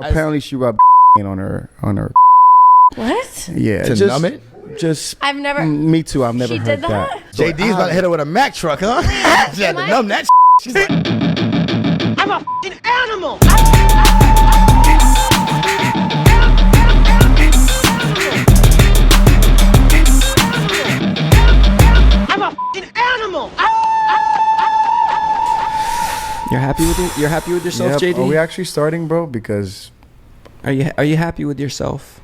Apparently, she rubbed on her. What? Yeah, To numb it? Just. I've never. Me too. I've never She heard did that? JD's about to hit her with a Mack truck, huh? She had to numb that. She's like, I'm a f***ing animal! I'm a f***ing animal! You're happy with it? You're happy with yourself, Yep. JD? Are we actually starting, bro? Because Are you happy with yourself?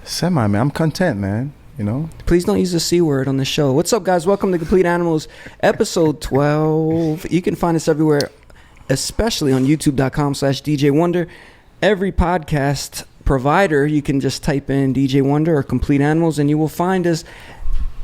semi, man. I'm content, man. You know. Please don't use the C word on the show. What's up, guys? Welcome to Complete Animals, episode 12. You can find us everywhere, especially on youtube.com/DJ Wonder. Every podcast provider, you can just type in DJ Wonder or Complete Animals and you will find us.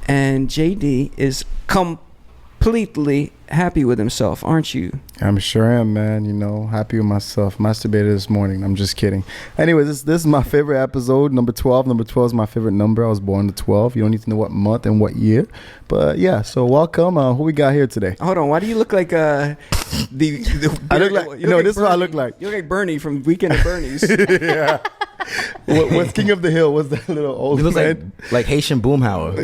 And JD is completely happy with himself, aren't you? I'm sure am, man. You know, happy with myself. Masturbated this morning. I'm just kidding. Anyways, this is my favorite episode, number 12. Number 12 is my favorite number. I was born to 12. You don't need to know what month and what year. But yeah, so welcome. Who we got here today? Hold on, why do you look like the I look like, this is what I look like. You look like Bernie from Weekend at Bernie's. Yeah. What's King of the Hill? What's that little old he looks man? like Haitian Boomhauer.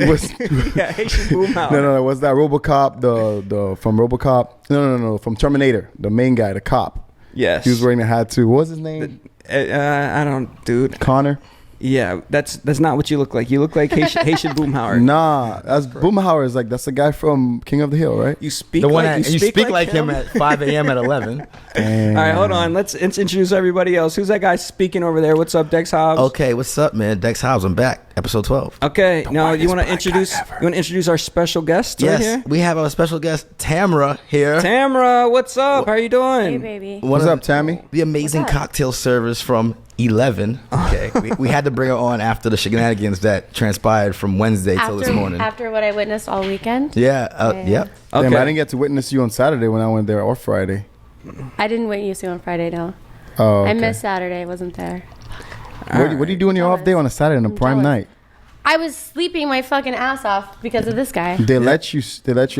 Yeah, Haitian Boomhauer. No. What's that? RoboCop, the from RoboCop? No. From Terminator, the main guy, the cop. Yes. He was wearing a hat too. What was his name? I don't, dude. Connor. Yeah, that's not what you look like. You look like Haitian Boomhauer. Nah, that's Boomhauer. Is like that's the guy from King of the Hill, right? You speak The one like you speak like him at 5 a.m. at 11. Damn. All right, hold on. Let's introduce everybody else. Who's that guy speaking over there? What's up, Dex Hobbes? Okay, what's up, man? Dex Hobbs, I'm back. Episode 12. Okay, now you want to introduce our special guest right Yes, here? we have our special guest, Tamara, here. Tamara, what's up? How are you doing? Hey, baby. One What's of up, Tammy? The amazing What's up? cocktail servers from 11. Okay, we had to bring her on after the shenanigans that transpired from Wednesday till this morning. After what I witnessed all weekend, Yeah, yep. Okay. Damn, I didn't get to witness you on Saturday when I went there, or Friday. I didn't witness you on Friday, no. Oh, okay. I missed Saturday. I wasn't there. What do you do on your off day on a Saturday on a I'm prime jealous. night? I was sleeping my fucking ass off because of this guy. They let you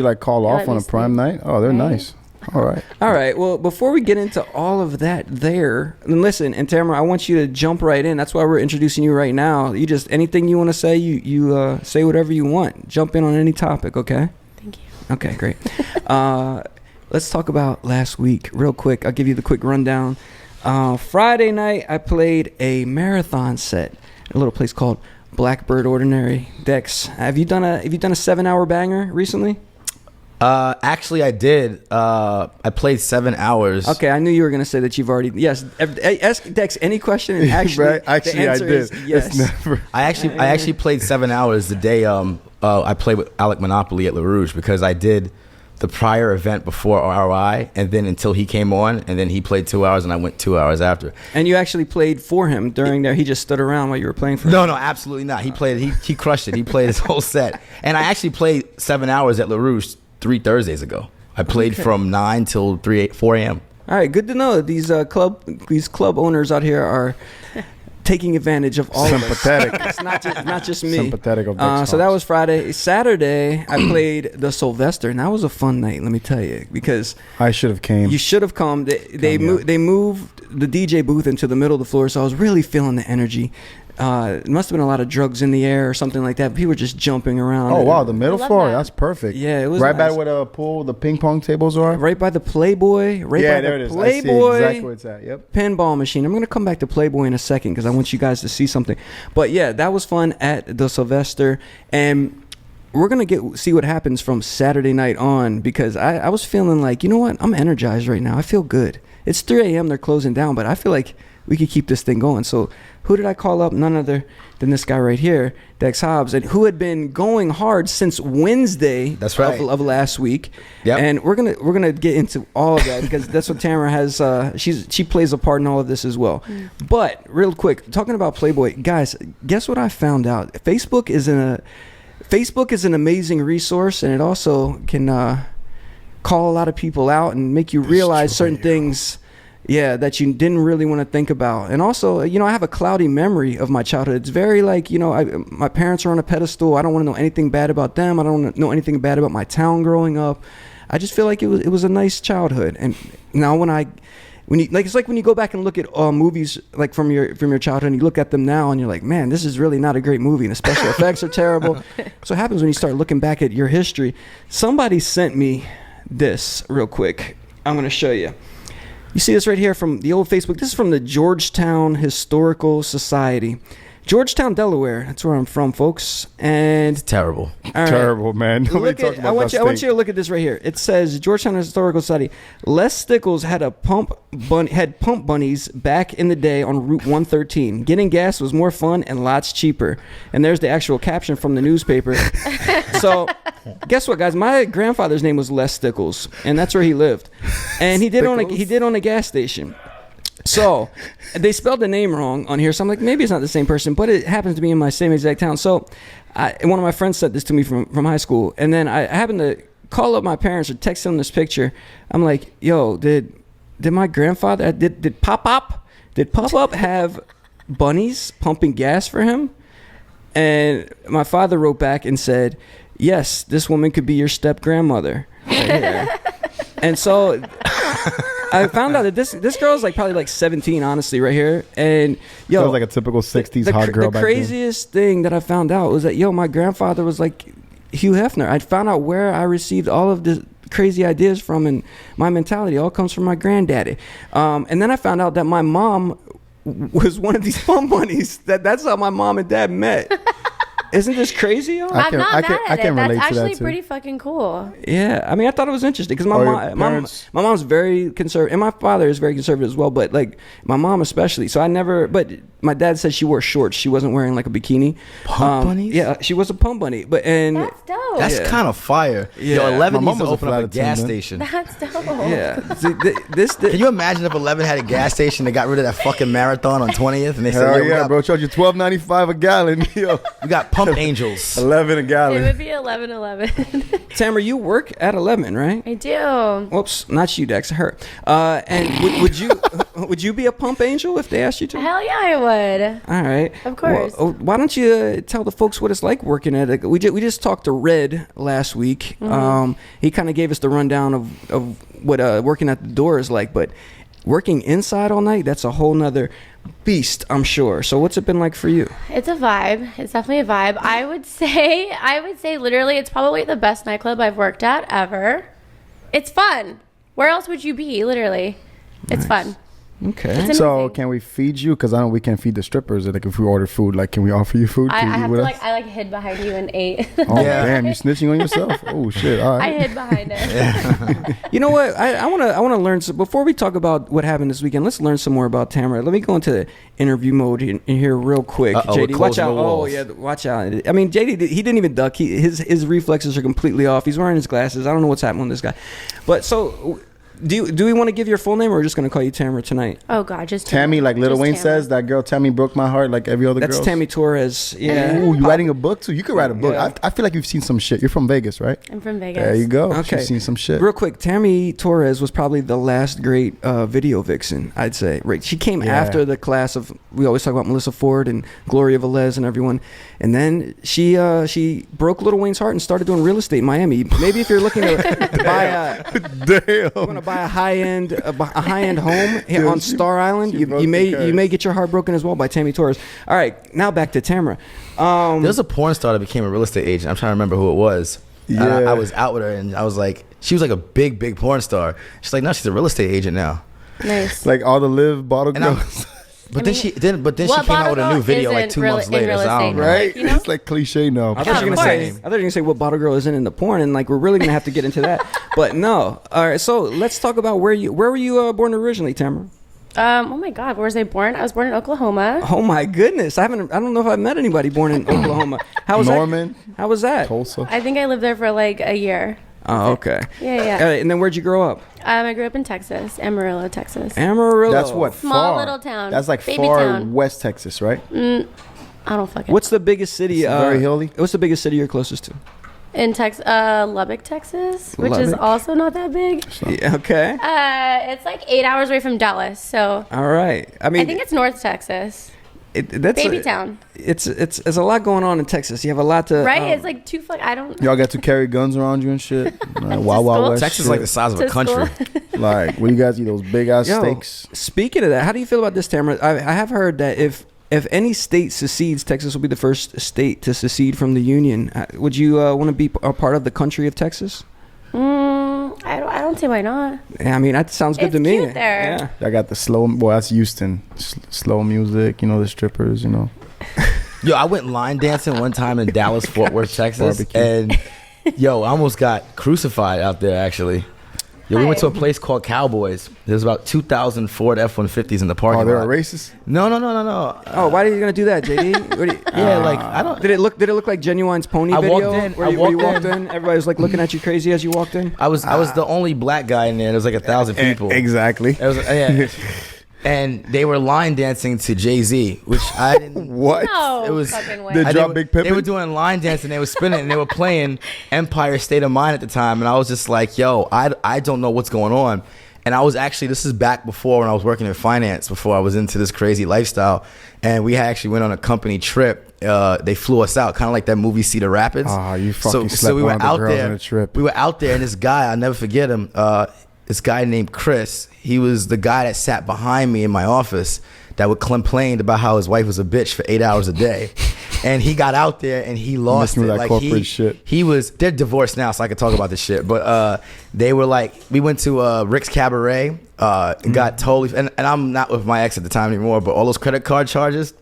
like call They off let on me a prime night. Oh, they're Right. nice. All right. All right. Well, before we get into all of that there, and listen, and Tamara, I want you to jump right in. That's why we're introducing you right now. You just, anything you want to say, you say whatever you want. Jump in on any topic, okay? Thank you. Okay, great. Let's talk about last week real quick. I'll give you the quick rundown. Friday night, I played a marathon set at a little place called Blackbird Ordinary. Dex, have you done a 7-hour banger recently? Actually, I did. I played 7 hours. Okay, I knew you were going to say that you've already. Yes, ask Dex any question, and actually, Right? Actually, the I answer did. is yes. It's never. I actually played 7 hours the day I played with Alec Monopoly at La Rouge because I did the prior event before ROI, and then until he came on, and then he played 2 hours, and I went 2 hours after. And you actually played for him during there. He just stood around while you were playing for him. No, absolutely not. He played. He crushed it. He played his whole set, and I actually played 7 hours at La Rouge 3 Thursdays ago. I played from 9 till 4 a.m. All right, good to know that these club owners out here are taking advantage of all of us. Sympathetic. It's not just me. Sympathetic of Dex so that Hobbs. was Friday. Saturday, I played the Sylvester, and that was a fun night. Let me tell you, because I should have came. you should have come. They moved the DJ booth into the middle of the floor, so I was really feeling the energy. It must have been a lot of drugs in the air or something like that. People were just jumping around. Oh wow, the middle I love floor. that. That's perfect. Yeah, it was right nice. by where the pool, the ping pong tables are. Right by the Playboy. Right Yeah, by there the it is. I see Playboy. exactly where it's at. Yep. Pinball machine. I'm going to come back to Playboy in a second because I want you guys to see something. But yeah, that was fun at the Sylvester. And we're going to see what happens from Saturday night on because I was feeling like, you know what? I'm energized right now. I feel good. It's 3 a.m. They're closing down, but I feel like we could keep this thing going. So who did I call up? None other than this guy right here, Dex Hobbes, and who had been going hard since Wednesday. That's right. of last week. Yep. And we're gonna get into all of that because that's what Tamara has. She plays a part in all of this as well. But real quick, talking about Playboy, guys, guess what I found out? Facebook is an amazing resource, and it also can call a lot of people out and make you realize certain things. Yeah, that you didn't really want to think about. And also, I have a cloudy memory of my childhood. It's very like, my parents are on a pedestal. I don't want to know anything bad about them. I don't want to know anything bad about my town growing up. I just feel like it was a nice childhood. And now when I when you like, it's like when you go back and look at movies like from your childhood, and you look at them now, and you're like, man, this is really not a great movie, and the special effects are terrible. So it happens when you start looking back at your history. Somebody sent me this real quick. I'm going to show you. You see this right here from the old Facebook. This is from the Georgetown Historical Society. Georgetown, Delaware. That's where I'm from, folks. And It's terrible. all right. Terrible, man. Nobody talks about I want that you to state. look at this right here. It says Georgetown Historical Society. Les Stickles had pump bunnies back in the day on Route 113. Getting gas was more fun and lots cheaper. And there's the actual caption from the newspaper. So, guess what, guys? My grandfather's name was Les Stickles, and that's where he lived. And he did on a gas station. So they spelled the name wrong on here. So I'm like, maybe it's not the same person, but it happens to be in my same exact town. So one of my friends sent this to me from high school. And then I happened to call up my parents or text them this picture. I'm like, yo, did my grandfather, did Pop-Up have bunnies pumping gas for him? And my father wrote back and said, yes, this woman could be your step-grandmother. Right here. And so I found out that this girl is like probably like 17, honestly, right here. And yo, That was like a typical 60s hot girl The back craziest thing that I found out was that, yo, my grandfather was like Hugh Hefner. I found out where I received all of the crazy ideas from, and my mentality all comes from my granddaddy. And then I found out that my mom was one of these pump bunnies. That's how my mom and dad met. Isn't this crazy, y'all? I I'm can- not I mad can- at I it. can relate That's to that, actually too. pretty fucking cool. Yeah, I mean, I thought it was interesting because my Or your my mom's very conservative, and my father is very conservative as well. But like my mom especially, so I never. But my dad said she wore shorts; she wasn't wearing like a bikini. Pump bunnies? Yeah, she was a pump bunny. But That's dope. That's Yeah. kind of fire. Yeah. Yo, 11 My needs mom to was a open up a flight gas attendant. station. That's dope. yeah, See, this Can you imagine if 11 had a gas station that got rid of that fucking marathon on 20th and they said, Hell yo, we yeah, got, bro. Charge you $12.95 a gallon. Yo, we got pump angels. 11 a It gallon. would be 11:11. Tamara, you work at 11, right? I do. Whoops, not you, Dex, her. And would you be a pump angel if they asked you to? Hell yeah, I would. All right. Of course. Well, why don't you tell the folks what it's like working at it? We just talked to Red last week. He kind of gave us the rundown of what working at the door is like, but working inside all night, that's a whole nother beast, I'm sure. So what's it been like for you? It's a vibe. It's definitely a vibe. I would say literally it's probably the best nightclub I've worked at ever. It's fun. Where else would you be? Literally. It's fun. Okay. It's So amazing. can we feed you? Because I know we can feed the strippers. Like if we order food, like can we offer you food? I Can you have eat to with us? I hid behind you and ate. Oh Yeah. damn, you snitching on yourself? Oh shit! All I right. hid behind it. You know what? I want to learn. Before we talk about what happened this weekend, let's learn some more about Tamara. Let me go into interview mode in here real quick. Uh-oh, we're JD, watch closing out! the Oh walls. yeah, watch out! I mean, JD, he didn't even duck. His reflexes are completely off. He's wearing his glasses. I don't know what's happening with this guy. But so, do we want to give your full name, or we're just going to call you Tamara tonight? Oh god, just Tammy, like Lil just Wayne Tammy. says, that girl Tammy broke my heart like every other girl. That's Tammy Torres. Yeah. Ooh, you writing a book too? You could write a book. Yeah. I feel like you've seen some shit. You're from Vegas, right? I'm from Vegas. There you go. Okay. She's seen some shit. Real quick, Tammy Torres was probably the last great video vixen, I'd say. Right, she came Yeah. after the class of, we always talk about Melissa Ford and Gloria Velez and everyone, and then she broke Lil Wayne's heart and started doing real estate in Miami. Maybe if you're looking to buy you want to buy a high end home here Dude, on Star Island, she you broke the may curse. get your heart broken as well by Tammy Torres. All right, now back to Tamara. There's a porn star that became a real estate agent. I'm trying to remember who it was. And Yeah. I was out with her and I was like, she was like a big porn star. She's like, no, she's a real estate agent now. Nice. Like all the live bottle And I'm- girls, But I then mean, she came what out with a bottle new video like isn't 2 months in later. real So I don't estate, know. right? you know? It's like cliche now. I thought Yeah, you were of gonna say. course. I thought you were gonna say what bottle girl is in the porn, and like we're really gonna have to get into that. But no. All right. So let's talk about where were you born originally, Tamara? Oh my god, where was I born? I was born in Oklahoma. Oh my goodness, I don't know if I've met anybody born in Oklahoma. How was Norman, that? How was that? Tulsa. I think I lived there for like a year. Oh, okay. Yeah. All right, and then where'd you grow up? I grew up in Texas, Amarillo, Texas. Amarillo. That's what Small far. little town. That's like Baby far town. West Texas, right? I don't fucking. What's the biggest city? It's very hilly. What's the biggest city you're closest to? in Texas? Lubbock, Texas, which is Lubbock. also not that big. Yeah, okay. It's like 8 hours away from Dallas, so All right. I mean, I think it's North Texas. that's Baby town. It's a lot going on in Texas. You have a lot to Right? It's like too I don't. Y'all got to carry guns around you and shit. Like, Wild school? Wild West. Texas is shit. like the size of a To country. school. Like, when you guys eat those big ass Yo, steaks. Speaking of that, how do you feel about this, Tamara? I have heard that if any state secedes, Texas will be the first state to secede from the union. Would you want to be a part of the country of Texas? I don't see why not. Yeah, I mean, that sounds good It's to me. cute there. Yeah. I got the slow. Well, that's Houston. Slow music. You know, the strippers. You know. Yo, I went line dancing one time in Dallas, Fort Worth, Texas, Barbecue. and yo, I almost got crucified out there. Actually, yo, we went to a place called Cowboys. There's about 2,000 Ford F-150s in the parking Oh, they're lot. racist. No. Oh, why are you gonna do that, JD? What do you- Yeah, like I don't. Did it look like Genuine's pony I video? walked in- Where I you walked walked in. Everybody was like looking at you crazy as you walked in. I was the only black guy in there. There was like 1,000 people. Exactly. It was, yeah. And they were line dancing to Jay-Z, which I didn't. What? No It was- fucking way. They They drop were- Big Pimpin'? They were doing line dancing. They were spinning and they were playing Empire State of Mind at the time. And I was just like, yo, I don't know what's going on. And I was actually, this is back before when I was working in finance, before I was into this crazy lifestyle. And we actually went on a company trip. They flew us out, kind of like that movie Cedar Rapids. Ah, you fucking slept with one of the girls on the trip. We were out there, and this guy, I'll never forget him. This guy named Chris. He was the guy that sat behind me in my office that would complain about how his wife was a bitch for 8 hours a day. And he got out there and he lost it. with that Like corporate shit. he was, they're divorced now, so I could talk about this shit. But they were like, we went to Rick's Cabaret, got totally, and I'm not with my ex at the time anymore, but all those credit card charges,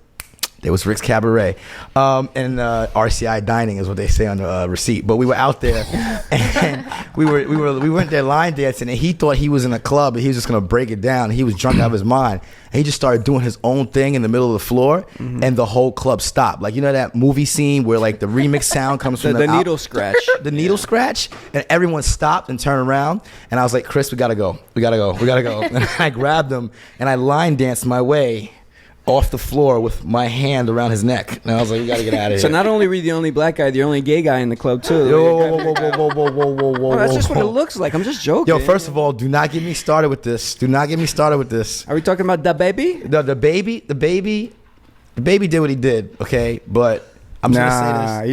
there was Rick's Cabaret, and RCI Dining is what they say on the receipt. But we were out there, and we went there line dancing, and he thought he was in a club, and he was just gonna break it down. He was drunk out of his mind, and he just started doing his own thing in the middle of the floor, and the whole club stopped. Like, you know that movie scene where like the remix sound comes from The needle scratch. the needle scratch, and everyone stopped and turned around, and I was like, Chris, we gotta go. And I grabbed him and I line danced my way off the floor with my hand around his neck, and I was like, we gotta get out of here. So not only were you the only black guy, the only gay guy in the club too. Whoa. Well, that's just what it looks like. I'm just joking. Yo, first of all, do not get me started with this. Are we talking about DaBaby? The baby did what he did, okay? But I'm just gonna Nah, say this.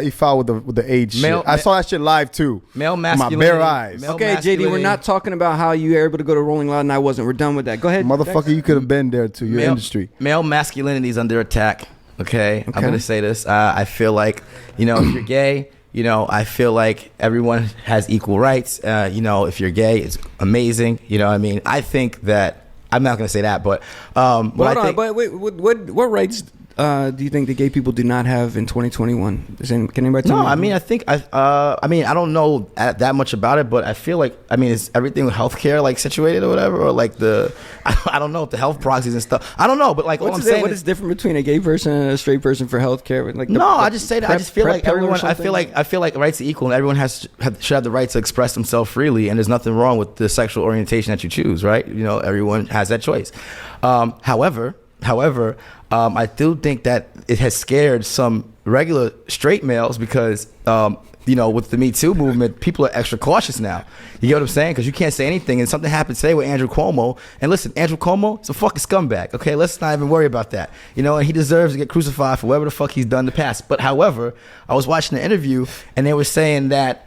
he fouled with the age Male- shit. I saw that shit live too. Male With my masculinity. bare eyes. Male Okay, JD, we're masculinity. not talking about how you were able to go to Rolling Loud and I wasn't. We're done with that. Go ahead. Motherfucker, you could have been there too. Your industry. Male masculinity is under attack. Okay? I'm gonna say this. I feel like, if you're gay, I feel like everyone has equal rights. If you're gay, it's amazing. You know what I mean? I think that I'm not gonna say that, but Hold I on, think, but wait, what rights do you think the gay people do not have in 2021? Can anybody tell no, me? I mean, I think I don't know that much about it, but I feel like, is everything with healthcare like situated or whatever, or like I don't know if the health proxies and stuff. I don't know, but like all I'm saying what is different between a gay person and a straight person for healthcare? Like I just say that. I just feel like PrEP pill or everyone. I something? feel like rights are equal, and everyone should have the right to express themselves freely, and there's nothing wrong with the sexual orientation that you choose, right? Everyone has that choice. However, I do think that it has scared some regular straight males because, with the Me Too movement, people are extra cautious now. You get what I'm saying? Because you can't say anything. And something happened today with Andrew Cuomo. And listen, Andrew Cuomo is a fucking scumbag. Okay, let's not even worry about that. And he deserves to get crucified for whatever the fuck he's done in the past. But however, I was watching the interview and they were saying that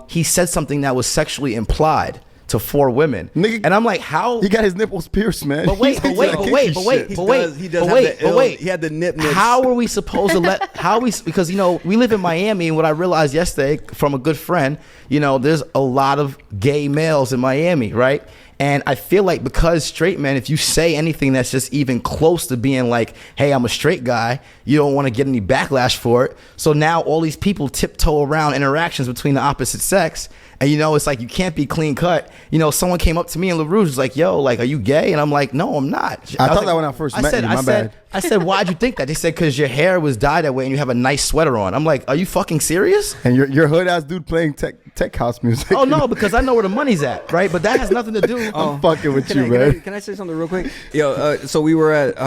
he said something that was sexually implied to 4 women. Nigga, and I'm like, how? He got his nipples pierced, man. But wait, He had the nip nips. How are we supposed to because we live in Miami, and what I realized yesterday from a good friend, there's a lot of gay males in Miami, right? And I feel like because straight men, if you say anything that's just even close to being like, hey, I'm a straight guy, you don't want to get any backlash for it. So now all these people tiptoe around interactions between the opposite sex. And it's like you can't be clean cut. Someone came up to me in LaRouche, was like, yo, like, are you gay? And I'm like, no, I'm not. I thought was that when I first met you, my bad. I said, why'd you think that? They said, because your hair was dyed that way and you have a nice sweater on. I'm like, are you fucking serious? And your hood ass dude playing tech house music. Oh, no, because I know where the money's at, right? But that has nothing to do. I'm fucking with you, man. Can I say something real quick? Yo, so we were at,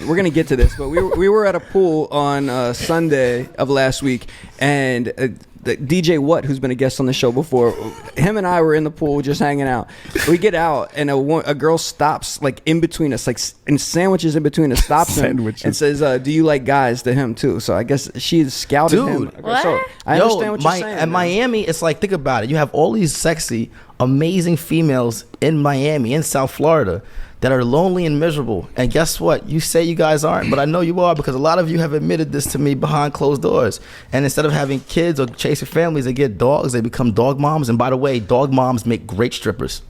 we're going to get to this, but we were at a pool on Sunday of last week, and DJ What, who's been a guest on the show before, him and I were in the pool just hanging out. We get out and a girl stops like in between us, like and sandwiches in between us, stops him and says, "Do you like guys?" to him too. So I guess she scouted him. What? So I understand what you're saying. In Miami, it's like, think about it. You have all these sexy, amazing females in Miami, in South Florida, that are lonely and miserable. And guess what? You say you guys aren't, but I know you are, because a lot of you have admitted this to me behind closed doors. And instead of having kids or chasing families, they get dogs. They become dog moms. And by the way, dog moms make great strippers.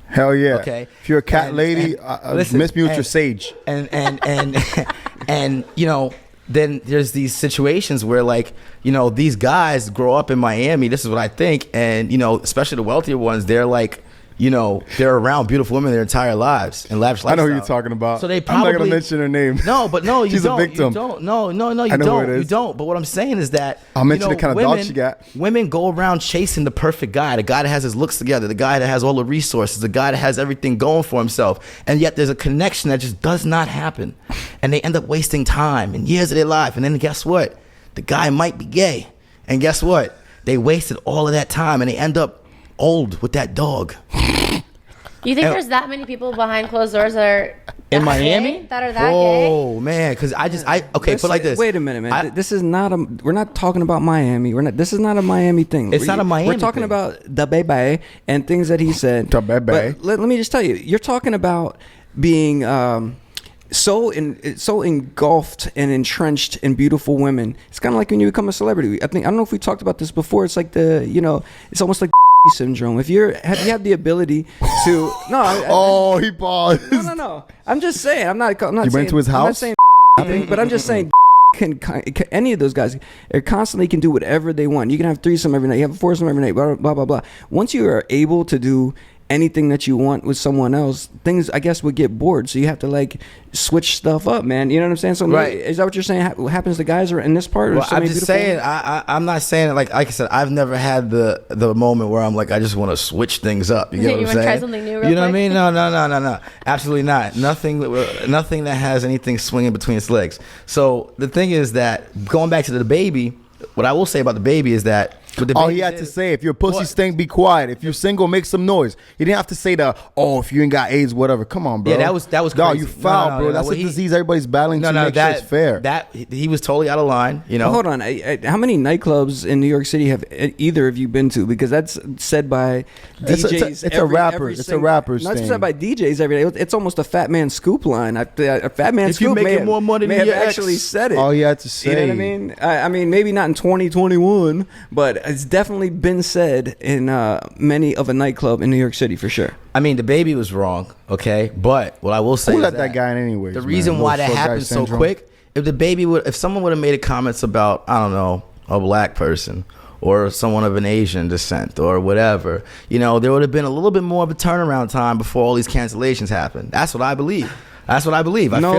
Hell yeah. Okay. If you're a cat lady, listen, miss me with your sage. And you know, then there's these situations where, like, you know, these guys grow up in Miami. This is what I think. And, you know, especially the wealthier ones, they're like, you know, they're around beautiful women their entire lives and lavish lifestyle. I know who you're talking about. So they probably, I'm not gonna mention her name. No, but no, you She's don't. a victim. You don't. No, you I know don't. who it is. You don't. But what I'm saying is that I'll mention the kind of dog she got. Women go around chasing the perfect guy, the guy that has his looks together, the guy that has all the resources, the guy that has everything going for himself. And yet there's a connection that just does not happen. And they end up wasting time and years of their life. And then guess what? The guy might be gay. And guess what? They wasted all of that time and they end up old with that dog. You think there's that many people behind closed doors that are In that Miami? gay, that are that gay? Oh man, because okay, put it like this. Wait a minute, man. This is not we're not talking about Miami. This is not a Miami thing. It's not a Miami We're talking thing. about DaBaby and things that he said. DaBaby. But let me just tell you, you're talking about being so engulfed and entrenched in beautiful women. It's kind of like when you become a celebrity. I don't know if we talked about this before. It's like it's almost like syndrome. If you have the ability to He paused. No. I'm just saying. I'm not You went saying, to his I'm house? not saying thing, but I'm just saying can any of those guys constantly can do whatever they want. You can have threesome every night. You have a foursome every night. Blah blah blah blah. Once you are able to do anything that you want with someone else, things I guess would get bored. So you have to like switch stuff up, man. You know what I'm saying? So right. Is that what you're saying? What happens to guys are in this part? Well, I'm just saying. I'm not saying it like I said. I've never had the moment where I'm like, I just want to switch things up. You get what I'm wanna saying? try something new real You know what I quick? mean? No. Absolutely not. Nothing that has anything swinging between its legs. So the thing is that going back to the baby, what I will say about the baby is that. All he had to say, if your pussy stink, be quiet. If you're single, make some noise. He didn't have to say if you ain't got AIDS, whatever. Come on, bro. Yeah, that was Dog, crazy. you foul, bro. That's a disease everybody's battling to make sure it's fair. He was totally out of line, you know. Hold on. How many nightclubs in New York City have either of you been to? Because that's said by DJs. It's a rapper. It's a rapper's Not thing. said by DJs every day. It's almost a Fat Man Scoop line. A Fat Man If you're Scoop making more money may than have your ex, actually said it. All you had to say. You know what I mean? I mean, maybe not in 2021, but it's definitely been said in many of a nightclub in New York City for sure. I mean, DaBaby was wrong, okay? But what I will say Who is let that guy in anyways? the reason why that happened so quick, if someone would have made comments about, I don't know, a black person or someone of an Asian descent or whatever, you know, there would have been a little bit more of a turnaround time before all these cancellations happened. That's what I believe. I feel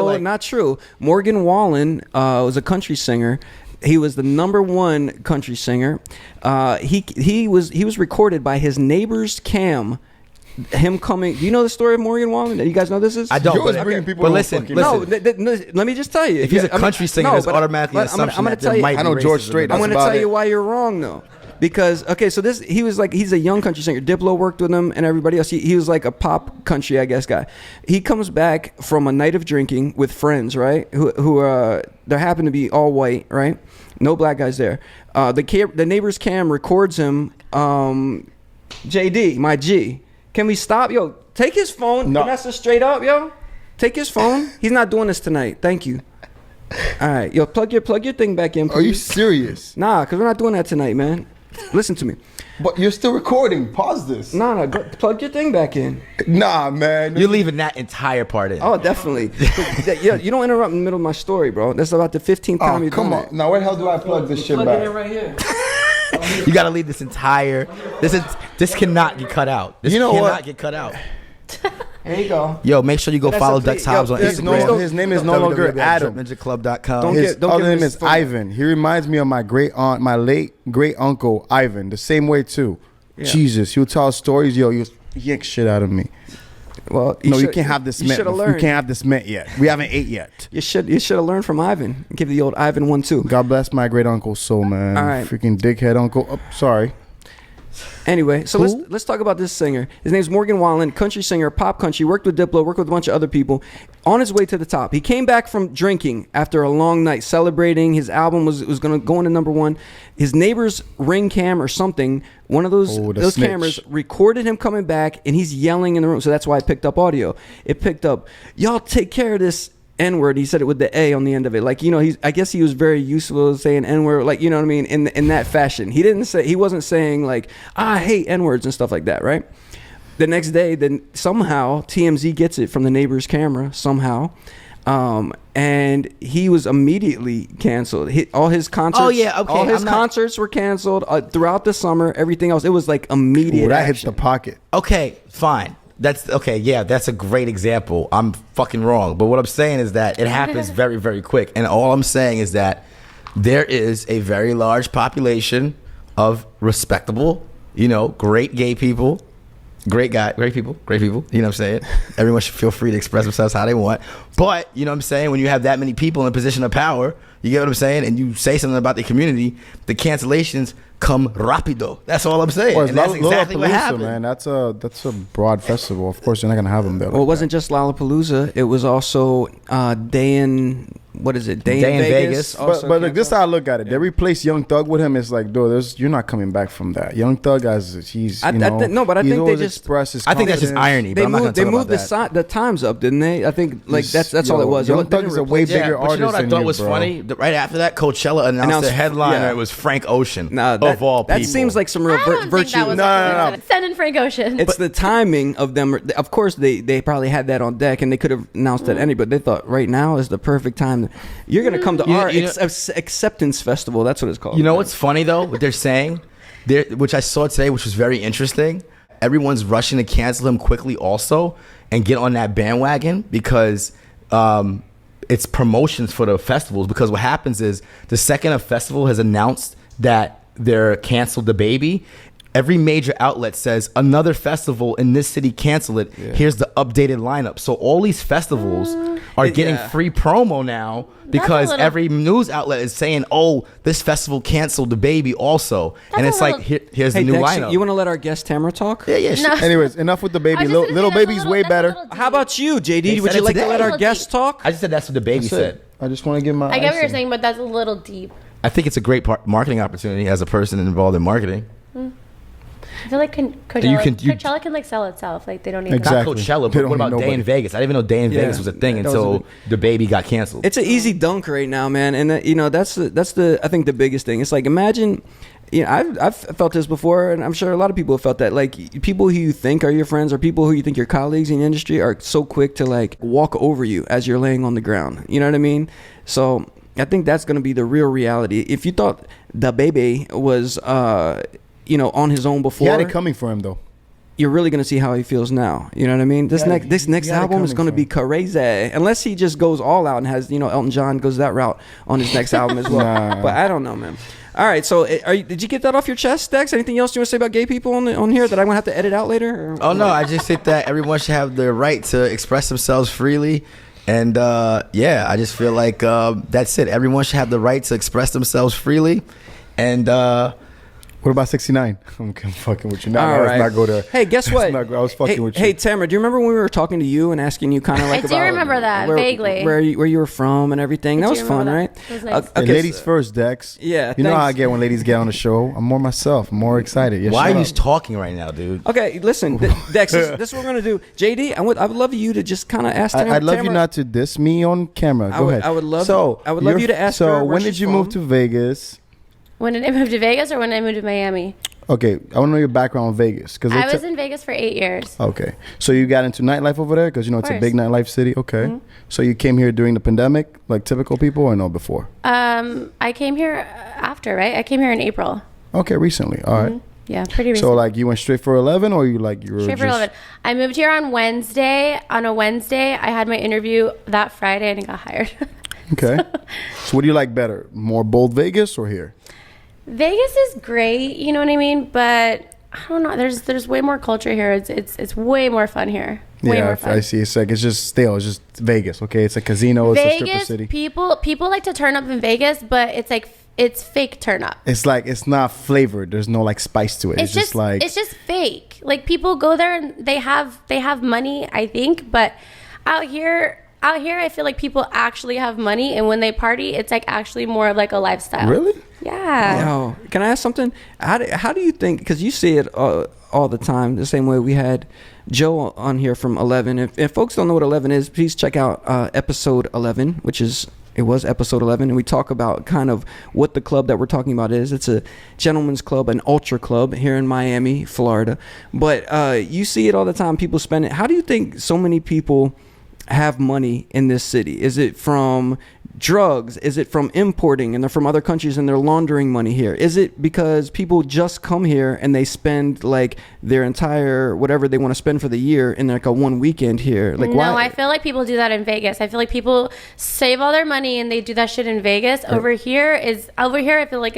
like not true. Morgan Wallen was a country singer. He was the #1 country singer. He was recorded by his neighbor's cam. Him coming. Do you know the story of Morgan Wallen? You guys know this is? I don't. You're always bringing people. But who listen. fucking- No, let me just tell you. If he's a country singer, there's automatically an assumption that there might be I know George racism. Strait. I'm That's going to about tell it. you why you're wrong, though. Because, so he's a young country singer. Diplo worked with him and everybody else. He was like a pop country, I guess, guy. He comes back from a night of drinking with friends, right? Who there happen to be all white, right? No black guys there. The neighbor's cam records him. JD, my G. Can we stop? Yo, take his phone. No. Vanessa, straight up, yo. Take his phone. He's not doing this tonight. Thank you. All right, yo, plug your thing back in, please. Are you serious? Nah, because we're not doing that tonight, man. Listen to me. But you're still recording. Pause this. No, plug your thing back in. Nah, man. You're leaving that entire part in. Oh, definitely. Yeah, you don't interrupt in the middle of my story, bro. That's about the 15th time Oh, you've come done on. it. Now, where the hell do I plug this shit Plug back? it in right here. You got to leave this entire. This cannot get cut out. This You know cannot what? get cut out. There you go. Yo, make sure you go That's follow a Dex yo, Hobbs on his Instagram. His name is no longer Adam. NinjaClub.com. His don't other give him name his is phone. Ivan. He reminds me of my late great uncle Ivan. The same way too. Yeah. Jesus, he'll tell stories. Yo, you yank shit out of me. Well, No, you should- can't have this you mint. should have You learned. can't have this mint yet. We haven't ate yet. You should have learned from Ivan. Give the old Ivan one too. God bless my great uncle's soul, man. All right. Freaking dickhead uncle. Oh, sorry. Anyway, so Who? let's talk about this singer. His name's Morgan Wallen, country singer, pop country. Worked with Diplo, worked with a bunch of other people. On his way to the top, he came back from drinking after a long night, celebrating. His album was going to go into #1. His neighbor's Ring cam or something, one of those Oh, the those snitch. cameras recorded him coming back, and he's yelling in the room. So that's why I picked up audio. It picked up, "Y'all take care of this N-word." He said it with the A on the end of it. Like, I guess he was very useful to saying N-word, like, you know what I mean, in that fashion. He wasn't saying like, "I hate N-words" and stuff like that, right? The next day, then somehow TMZ gets it from the neighbor's camera somehow. And he was immediately canceled. All his concerts, Oh, yeah, okay, all his I'm not- concerts were canceled throughout the summer. Everything else, it was like immediate. Ooh, that hits action. the pocket. Okay, fine. That's okay. Yeah, that's a great example. I'm fucking wrong, but what I'm saying is that it happens very, very quick. And all I'm saying is that there is a very large population of respectable, great gay people, great people. You know what I'm saying? Everyone should feel free to express themselves how they want. But you know what I'm saying? When you have that many people in a position of power, you get what I'm saying, and you say something about the community, the cancellations come rapido. That's all I'm saying. Well, And that's exactly what Lollapalooza, happened. man. That's a broad festival. Of course, you're not gonna have them there. Well, it wasn't just Lollapalooza. It was also Day in Vegas. But look, this is how I look at it. They replaced Young Thug with him. It's like, dude, you're not coming back from that. Young Thug, he's I think they always just- expressed his I think that's just confidence. irony, but I'm not going to They talk moved about that. the times up, didn't they? I think like that's all it was. Young They Thug didn't is a way replace- bigger but you know what I artist thought than was you, bro. funny? Right after that, Coachella announced the headliner. yeah. It was Frank Ocean. Nah, of all people. that seems like some real I don't think virtue. that was No. Send in Frank Ocean. It's the timing of them. Of course, they probably had that on deck, and they could have announced that any. But they thought right now is the perfect time. You're gonna come to our acceptance festival. That's what it's called. You know what's funny though? What they're saying, which I saw today, which was very interesting. Everyone's rushing to cancel him quickly, also, and get on that bandwagon because it's promotions for the festivals. Because what happens is the second a festival has announced that they're canceled DaBaby, every major outlet says another festival in this city cancel it. Yeah. Here's the updated lineup. So all these festivals are getting free promo now because every news outlet is saying, "Oh, this festival canceled DaBaby also," and it's like, here's the new Dex, lineup. You want to let our guest Tamara talk? Yeah. No. Anyways, enough with the baby. I was just gonna Little say that's baby's a way little- that's a better. little deep. How about you, JD? Would said you it like to today. let our Little guest deep. talk? I just said that's what DaBaby That's said. it. I just want to give my. I get what you're icing. saying, but that's a little deep. I think it's a great marketing opportunity as a person involved in marketing. I feel like Coachella can like sell itself. Like they don't need Exactly. Not Coachella, They but don't what need about Day nobody. in Vegas? I didn't even know Day in Yeah. Vegas was a thing That was until DaBaby got canceled. It's an easy dunk right now, man, and that's the I think the biggest thing. It's like imagine, I've felt this before, and I'm sure a lot of people have felt that. Like people who you think are your friends or people who you think your colleagues in the industry are so quick to like walk over you as you're laying on the ground. You know what I mean? So I think that's going to be the real reality. If you thought DaBaby was on his own before, He had it coming for him though. you're really going to see how he feels now. You know what I mean? This Yeah, next he had it album is coming going to for be him. crazy, unless he just goes all out and has Elton John goes that route on his next album as well. Nah. But I don't know, man. All right, so did you get that off your chest, Dex? Anything else you want to say about gay people on here that I'm gonna have to edit out later? Oh no, I just think that everyone should have the right to express themselves freely, and I just feel like that's it. Everyone should have the right to express themselves freely, and What about 69? I'm fucking with you. All right. Let's not go there. Hey, guess what? I was fucking with you. Hey, Tamara, do you remember when we were talking to you and asking you kind of like I do remember that, vaguely. where you were from and everything? That do was fun, remember right? that. It was nice. Hey, Okay, ladies first, Dex. Yeah, You know how I thanks. get when ladies get on the show. I'm more myself. I'm more excited. Yeah, why shut are you up. talking right now, dude? Okay, listen, Dex, this is what we're gonna do. JD, I would love you to just kind of ask. I'd love you Tamara- not to diss me on camera. Go ahead. I would love you're- you to ask So her where when she's did you move from. to Vegas? When did I move to Vegas or when I moved to Miami? Okay, I want to know your background in Vegas. I was in Vegas for 8 years. Okay, so you got into nightlife over there because it's a course. big nightlife city. Okay, Mm-hmm. so you came here during the pandemic, like typical people, or no before? I came here after, right? I came here in April. Okay, recently. All right. Yeah, pretty recent. So like you went straight for 11, or you were Straight for just 11. I moved here on Wednesday. On a Wednesday, I had my interview that Friday and I got hired. okay. So what do you like better, more bold Vegas or here? Vegas is great, you know what I mean? But I don't know. There's way more culture here. It's way more fun here. Way more fun. I see. It's like it's just stale. It's just Vegas. Okay, it's a casino. It's a stripper city. People like to turn up in Vegas, but it's like it's fake turn up. It's like it's not flavored. There's no like spice to it. It's just like it's just fake. Like people go there and they have money, I think, but out here I feel like people actually have money, and when they party, it's like actually more of like a lifestyle. Really? Yeah. Yo, can I ask something? How do you think? Because you see it all the time. The same way we had Joe on here from 11. If folks don't know what 11 is, please check out episode 11, which is. It was episode 11, and we talk about kind of what the club that we're talking about is. It's a gentleman's club, an ultra club here in Miami, Florida. But you see it all the time. People spend it. How do you think so many people have money in this city? Is it from drugs? Is it from importing and they're from other countries and they're laundering money here? Is it because people just come here and they spend like their entire whatever they want to spend for the year in like a one weekend here? Like, no, why? I feel like people do that in Vegas. I feel like people save all their money and they do that shit in Vegas. Over here I feel like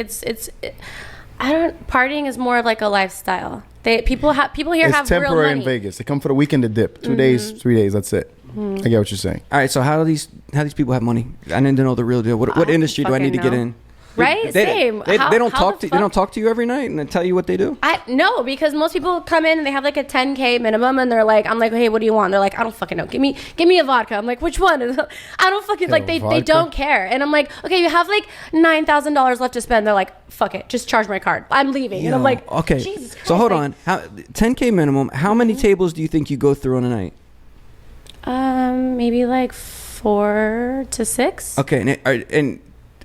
partying is more of like a lifestyle. People here it's have real money. It's temporary in Vegas. They come for the weekend to dip. 2 days, 3 days. That's it. I get what you're saying. All right, so how do these people have money? I need to know the real deal. What industry do I need to get in? Right? Same. They don't talk to you every night and they tell you what they do? No, because most people come in and they have like a 10K minimum, and they're like, I'm like, hey, what do you want? They're like, I don't fucking know. Give me a vodka. I'm like, which one? I don't fucking like. They don't care. And I'm like, okay, you have like $9,000 left to spend. They're like, fuck it, just charge my card. I'm leaving. And I'm like, okay. Jesus Christ, so hold on. 10K minimum. How many tables do you think you go through on a night? Maybe like 4 to 6. Okay, and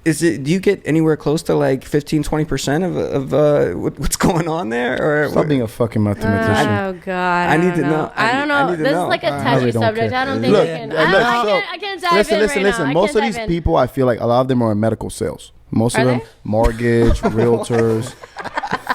is it? Do you get anywhere close to like 15-20% of what's going on there? Or Stop being a fucking mathematician. Oh God! I need to know. I don't know. This is like a touchy subject. I don't think I can. I can't dive in right now. Most of these people, I feel like a lot of them are in medical sales. Most of them, mortgage, realtors.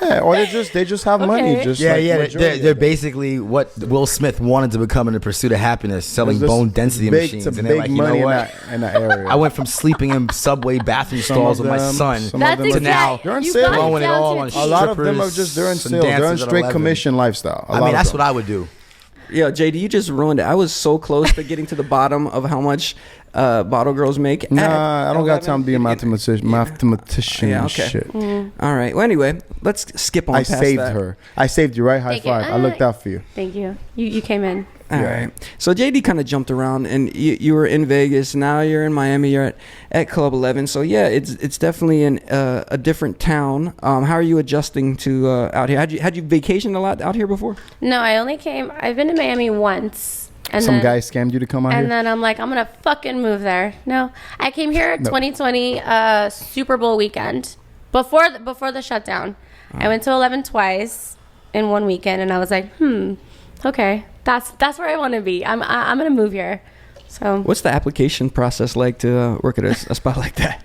Yeah, or they just have money. Just they're basically what Will Smith wanted to become in the pursuit of happiness, selling bone density machines. And they're like, you know what? In that area. I went from sleeping in subway bathroom stalls with my son to now they're in sale. blowing it all on a lot of them are just they're in sale. They're in straight commission lifestyle. I mean, that's what I would do. Yeah, JD, you just ruined it. I was so close to getting to the bottom of how much bottle girls make. Nah, I don't got time to be a mathematician. Yeah, okay. Shit. All right. Well, anyway, let's skip on. I past saved that. her. I saved you, right? High five. I looked out for you. Thank you. You came in. All right. So JD kind of jumped around, and you were in Vegas. Now you're in Miami. You're at Club 11. So yeah, it's definitely in a different town. How are you adjusting to out here? Had you vacationed a lot out here before? No, I've been to Miami once. And some guy scammed you to come out here? And then I'm like, I'm going to fucking move there. No, I came here 2020 Super Bowl weekend before the shutdown. I went to 11 twice in one weekend, and I was like, okay, that's where I want to be. I'm going to move here. So what's the application process like to work at a spot like that?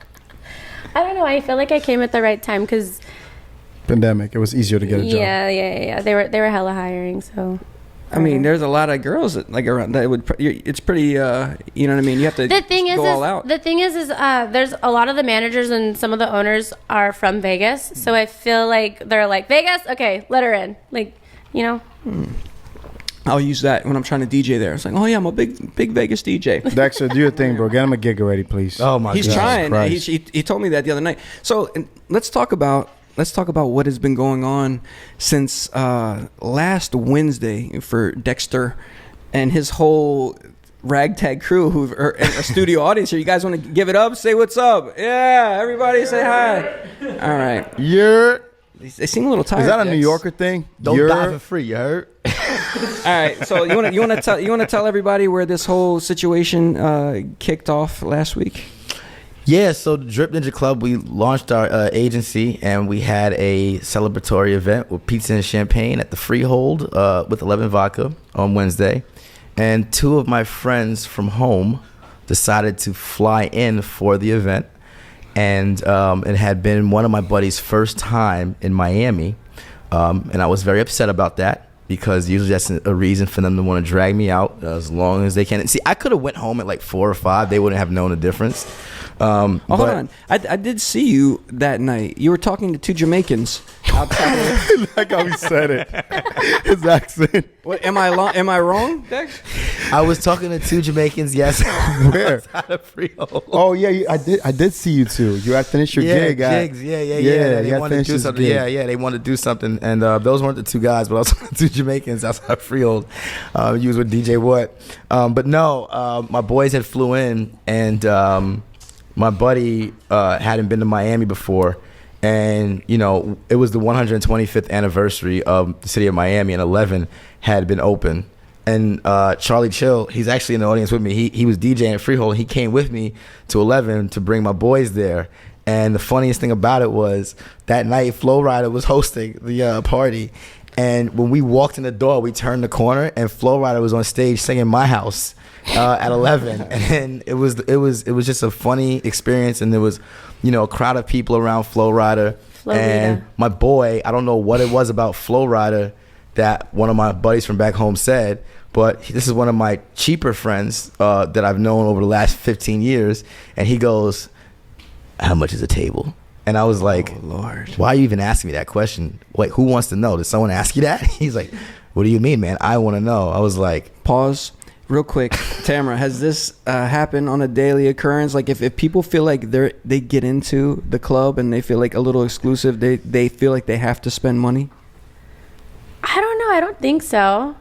I don't know. I feel like I came at the right time because pandemic. It was easier to get a job. Yeah. They were hella hiring, so. I mean, there's a lot of girls that, like around that would. It's pretty. You know what I mean? You have to go all out. The thing is, there's a lot of the managers and some of the owners are from Vegas, so I feel like they're like, Vegas, okay, let her in, like, you know. I'll use that when I'm trying to DJ there. It's like, oh yeah, I'm a big Vegas DJ. Dexter, do your thing, bro. Get him a gig already, please. Oh my God. He's trying. He told me that the other night. So let's talk about what has been going on since last Wednesday for Dexter and his whole ragtag crew who are in a studio audience here. You guys want to give it up? Say what's up. Yeah, everybody say hi. All right. They seem a little tired. Is that a New Yorker thing? Don't die for free, you heard? All right. So you want to tell everybody where this whole situation kicked off last week? Yeah, so the Drip Ninja Club, we launched our agency, and we had a celebratory event with pizza and champagne at the Freehold with 11 Vodka on Wednesday. And two of my friends from home decided to fly in for the event. And it had been one of my buddies' first time in Miami. And I was very upset about that, because usually that's a reason for them to want to drag me out as long as they can. See, I could have went home at like 4 or 5. They wouldn't have known the difference. Hold on. I did see you that night. You were talking to two Jamaicans. I'll tackle it. Like how he said it. His accent. What, am I wrong, Dex? I was talking to 2 Jamaicans. Yes. Where? Outside of Freehold. Oh yeah, I did see you too. You had finished your gig. Jigs. Yeah. you They had wanted to finished do his something. gig. Yeah. They wanted to do something, and those weren't the 2 guys, but I was talking to 2 Jamaicans outside of Freehold. You was with DJ What? But no, my boys had flew in, and my buddy hadn't been to Miami before. And, you know, it was the 125th anniversary of the city of Miami, and 11 had been open. And Charlie Chill, he's actually in the audience with me. He was DJing at Freehold. He came with me to 11 to bring my boys there. And the funniest thing about it was that night, Flo Rida was hosting the party. And when we walked in the door, we turned the corner, and Flo Rida was on stage singing "My House" at 11. And it was just a funny experience. And there was, you know, a crowd of people around Flo Rida. And my boy, I don't know what it was about Flo Rida that one of my buddies from back home said, but this is one of my cheaper friends that I've known over the last 15 years. And he goes, "How much is a table?" And I was like, "Oh Lord, why are you even asking me that question? Wait, who wants to know? Did someone ask you that?" He's like, "What do you mean, man? I want to know." I was like, pause real quick. Tamara, has this happened on a daily occurrence? Like if people feel like they get into the club and they feel like a little exclusive, they feel like they have to spend money? I don't know. I don't think so.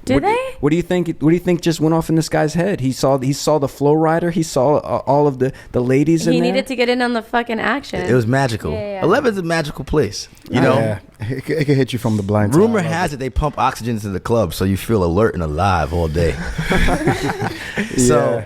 Do they? What do you think? What do you think just went off in this guy's head? He saw the Flow Rider. He saw all of the ladies in there. He needed to get in on the fucking action. it was magical. Yeah. 11's a magical place, you know. Yeah, it can hit you from the blind side. Rumor has it they pump oxygen into the club so you feel alert and alive all day. So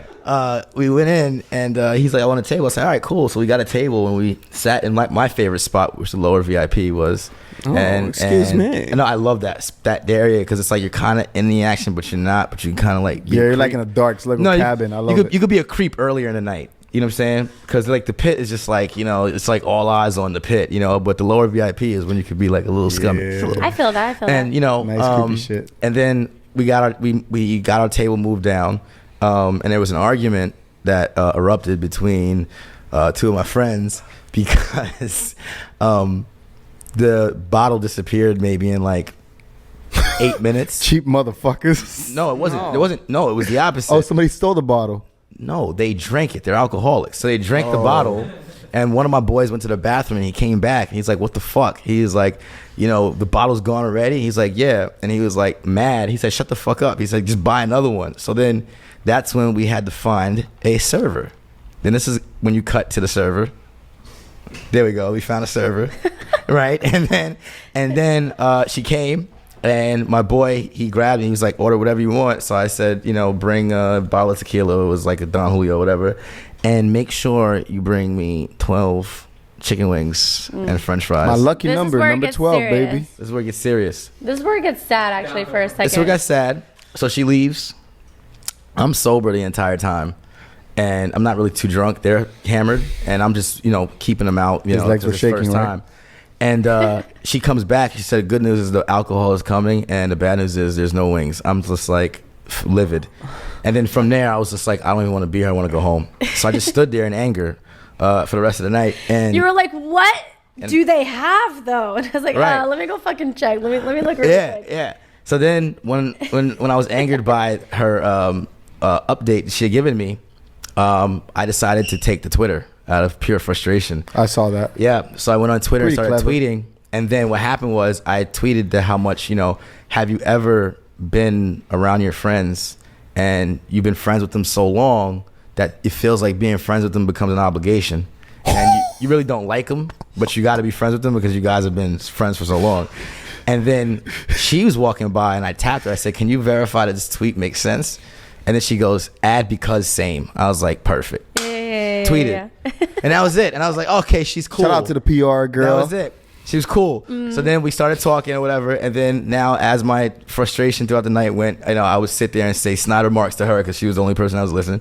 we went in, and he's like, "I want a table." I said, "All right, cool." So we got a table, and we sat in my favorite spot, which the lower VIP was. Oh, excuse me. No, I love that area because it's like you're kind of in the action, but you're not. But you can kind of like be You're like in a dark little cabin. I love it. You could be a creep earlier in the night. You know what I'm saying? Because like the pit is just like, you know, it's like all eyes on the pit, you know. But the lower VIP is when you could be like a little scummy. Yeah. I feel that. And you know, Nice creepy shit. And then we got our table moved down, and there was an argument that erupted between 2 of my friends because the bottle disappeared maybe in like 8 minutes. Cheap motherfuckers. No, it wasn't. It wasn't. No, it was the opposite. Oh, somebody stole the bottle. No, they drank it. They're alcoholics. So they drank the bottle, and one of my boys went to the bathroom, and he came back, and he's like, "What the fuck?" He's like, "You know, the bottle's gone already?" He's like, "Yeah." And he was like mad. He said, "Shut the fuck up." He said, "Just buy another one." So then that's when we had to find a server. Then this is when you cut to the server. There we go. We found a server. Right? And then she came. And my boy, he grabbed me. He was like, "Order whatever you want." So I said, you know, bring a bottle of tequila. It was like a Don Julio, whatever. And make sure you bring me 12 chicken wings and French fries. My lucky This is number, where it number gets 12, serious. baby. This is where it gets serious. This is where it gets sad, actually, for a second. This is where it got sad. So she leaves. I'm sober the entire time. And I'm not really too drunk. They're hammered. And I'm just, you know, keeping them out. You His know, legs to were this shaking, first right? time. And she comes back. She said, "Good news is the alcohol is coming, and the bad news is there's no wings." I'm just like livid. And then from there, I was just like, I don't even want to be here. I want to go home. So I just stood there in anger for the rest of the night. And You were like, "What do they have, though?" And I was like, Right. let me go fucking check. Let me look real quick. yeah. So then when I was angered by her update she had given me, I decided to take to Twitter out of pure frustration. I saw that. Yeah, so I went on Twitter and Pretty started clever. tweeting, and then what happened was I tweeted how much, you know, have you ever been around your friends and you've been friends with them so long that it feels like being friends with them becomes an obligation, and you really don't like them, but you got to be friends with them because you guys have been friends for so long. And then she was walking by, and I tapped her. I said, "Can you verify that this tweet makes sense?" And then she goes, "Add because same." I was like, perfect. Tweeted. And that was it. And I was like, okay, she's cool. Shout out to the PR girl. That was it. She was cool. So then we started talking or whatever. And then now, as my frustration throughout the night went, you know, I would sit there and say snide remarks to her because she was the only person I was listening.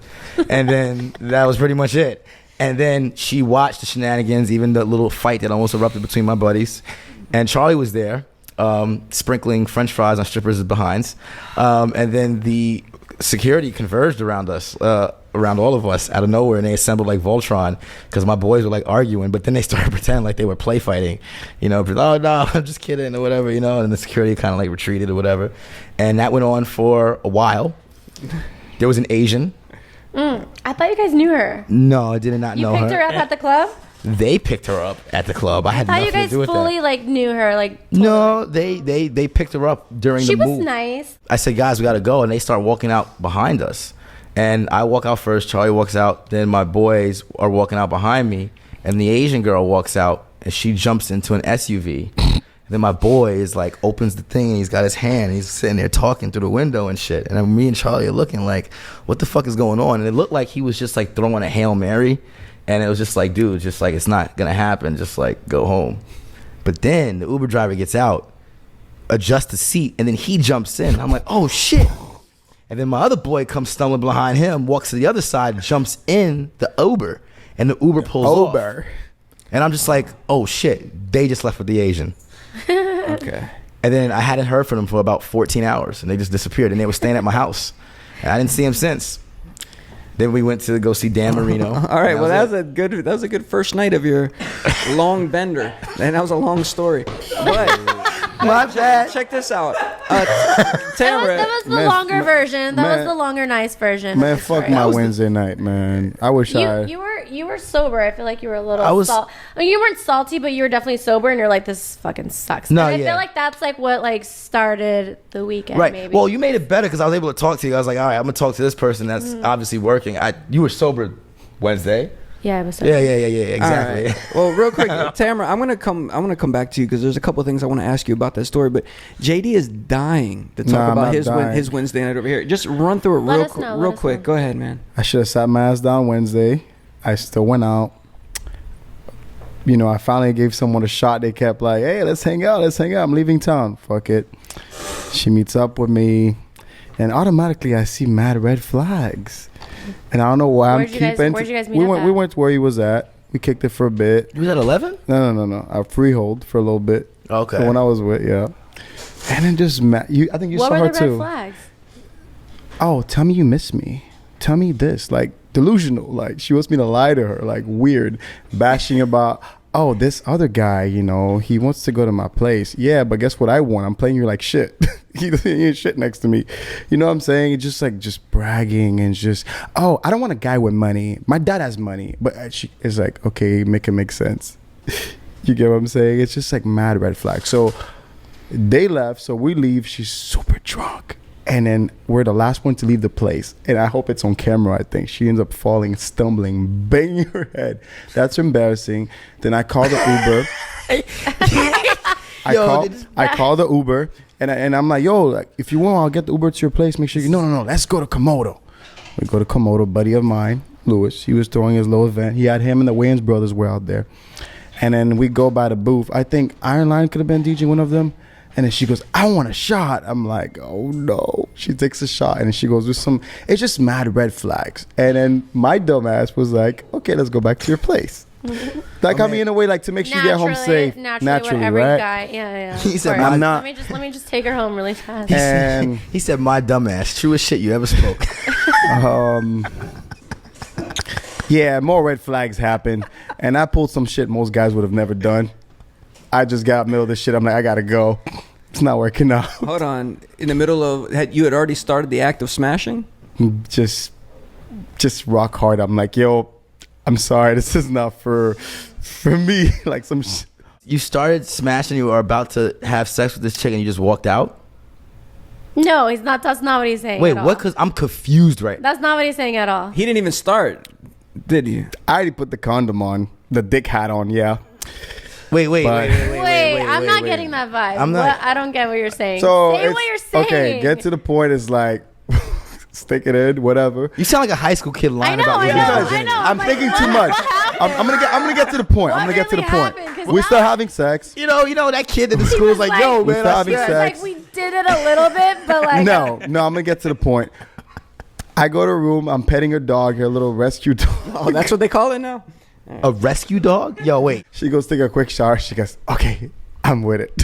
And then that was pretty much it. And then she watched the shenanigans, even the little fight that almost erupted between my buddies. And Charlie was there, sprinkling French fries on strippers' behinds. And then the security converged around us. around all of us out of nowhere, and they assembled like Voltron because my boys were like arguing, but then they started pretending like they were play fighting, you know, oh no, I'm just kidding or whatever, you know, and the security kind of like retreated or whatever, and that went on for a while. There was an Asian. I thought you guys knew her. No, I did not know her. You picked her up at the club? They picked her up at the club. I had I thought nothing you guys to do with fully that. like knew her. Like No, they picked her up during she the was move. nice. I said, guys, we got to go. And they start walking out behind us. And I walk out first. Charlie walks out. Then my boys are walking out behind me. And the Asian girl walks out. And she jumps into an SUV. And then my boy is like, opens the thing. And he's got his hand. And he's sitting there talking through the window and shit. And then me and Charlie are looking like, what the fuck is going on? And it looked like he was just like throwing a Hail Mary. And it was just like, dude, just like, it's not going to happen. Just like, go home. But then the Uber driver gets out, adjusts the seat, and then he jumps in. I'm like, oh, shit. And then my other boy comes stumbling behind him, walks to the other side, jumps in the Uber, and the Uber pulls off. And I'm just like, oh, shit. They just left with the Asian. Okay. And then I hadn't heard from them for about 14 hours, and they just disappeared. And they were staying at my house. And I didn't see them since. Then we went to go see Dan Marino. All right. Well, that was a good first night of your long bender, and that was a long story. But My bad. check this out, That Tamara. was the Man, longer version. That was man. the longer, nice version. Man, of the fuck story. my Wednesday night, man. I wish I. You were sober. I feel like you were a little. I was- I mean, you weren't salty, but you were definitely sober, and you're like, this fucking sucks. No, and I yeah. feel like that's like what like started the weekend. Right. Maybe. Well, you made it better because I was able to talk to you. I was like, all right, I'm going to talk to this person that's obviously working. You were sober Wednesday. yeah, I was sober. Yeah, exactly. All right. Well, real quick, Tamara, I'm gonna come back to you because there's a couple of things I want to ask you about that story. But JD is dying to talk Nah, I'm about not his dying. his Wednesday night over here. Just run through it Let real us know, real let us quick. know. Go ahead, man. I should have sat my ass down Wednesday. I still went out. You know, I finally gave someone a shot. They kept like, hey, let's hang out. I'm leaving town. Fuck it. She meets up with me. And automatically I see mad red flags. And I don't know why Where'd I'm you guys- keeping. where'd you guys meet we up went. at? We went to where he was at. We kicked it for a bit. You was at 11? No. I freehold for a little bit. Okay. The one I was with, yeah. And then just I think you What saw were her the red too. flags? Oh, tell me you miss me. Tell me this. Like delusional. Like she wants me to lie to her. Like weird. Bashing about, oh, this other guy, you know, he wants to go to my place. Yeah, but guess what I want? I'm playing you like shit. He ain't shit next to me. You know what I'm saying? It's just like just bragging and just, oh, I don't want a guy with money. My dad has money. But she is like, okay, make it make sense. You get what I'm saying? It's just like mad red flag. So they left. So we leave. She's super drunk. And then we're the last one to leave the place. And I hope it's on camera, I think. She ends up falling, stumbling, banging her head. That's embarrassing. Then I call the Uber. I call the Uber. And I'm like, yo, like, if you want, I'll get the Uber to your place. Make sure you... No. Let's go to Komodo. We go to Komodo. Buddy of mine, Lewis. He was throwing his little event. He had him and the Wayans brothers were out there. And then we go by the booth. I think Iron Lion could have been DJing one of them. And then she goes, I want a shot. I'm like, oh no. She takes a shot and she goes with some, it's just mad red flags. And then my dumb ass was like, okay, let's go back to your place. Like, I mean, in a way, like to make sure you get home safe. Naturally, what every right? guy, yeah. He said, Of course. I'm not- Let me just take her home really fast. And He said, my dumbass. Truest shit you ever spoke. yeah, more red flags happened. And I pulled some shit most guys would have never done. I just got middle of this shit. I'm like, I gotta go. It's not working out. Hold on. In the middle of you had already started the act of smashing. Just rock hard. I'm like, yo, I'm sorry. This is not for me. Like some. You started smashing. You were about to have sex with this chick, and you just walked out. No, he's not. That's not what he's saying. Wait, at all. what? Because I'm confused right now. That's not what he's saying at all. He didn't even start, did he? I already put the condom on, the dick hat on. Yeah. Wait. Wait, I'm not getting that vibe. I'm not- I don't get what you're saying. So say what you're saying. Okay, get to the point. It's like, stick it in, whatever. You sound like a high school kid lying I know, about I losing know, your I virginity. know. I'm Like, thinking what too much. happened? I'm gonna get to the point. I'm What gonna get to the really point. happened? 'Cause We now- start having sex. You know that kid in the He school was is like, like- yo, We man, start I having swear. sex. Like we did it a little bit, but like No, I'm gonna get to the point. I go to her room. I'm petting her dog, her little rescue dog. Oh, that's what they call it now. A rescue dog? Yo, wait. She goes take a quick shower. She goes, okay, I'm with it.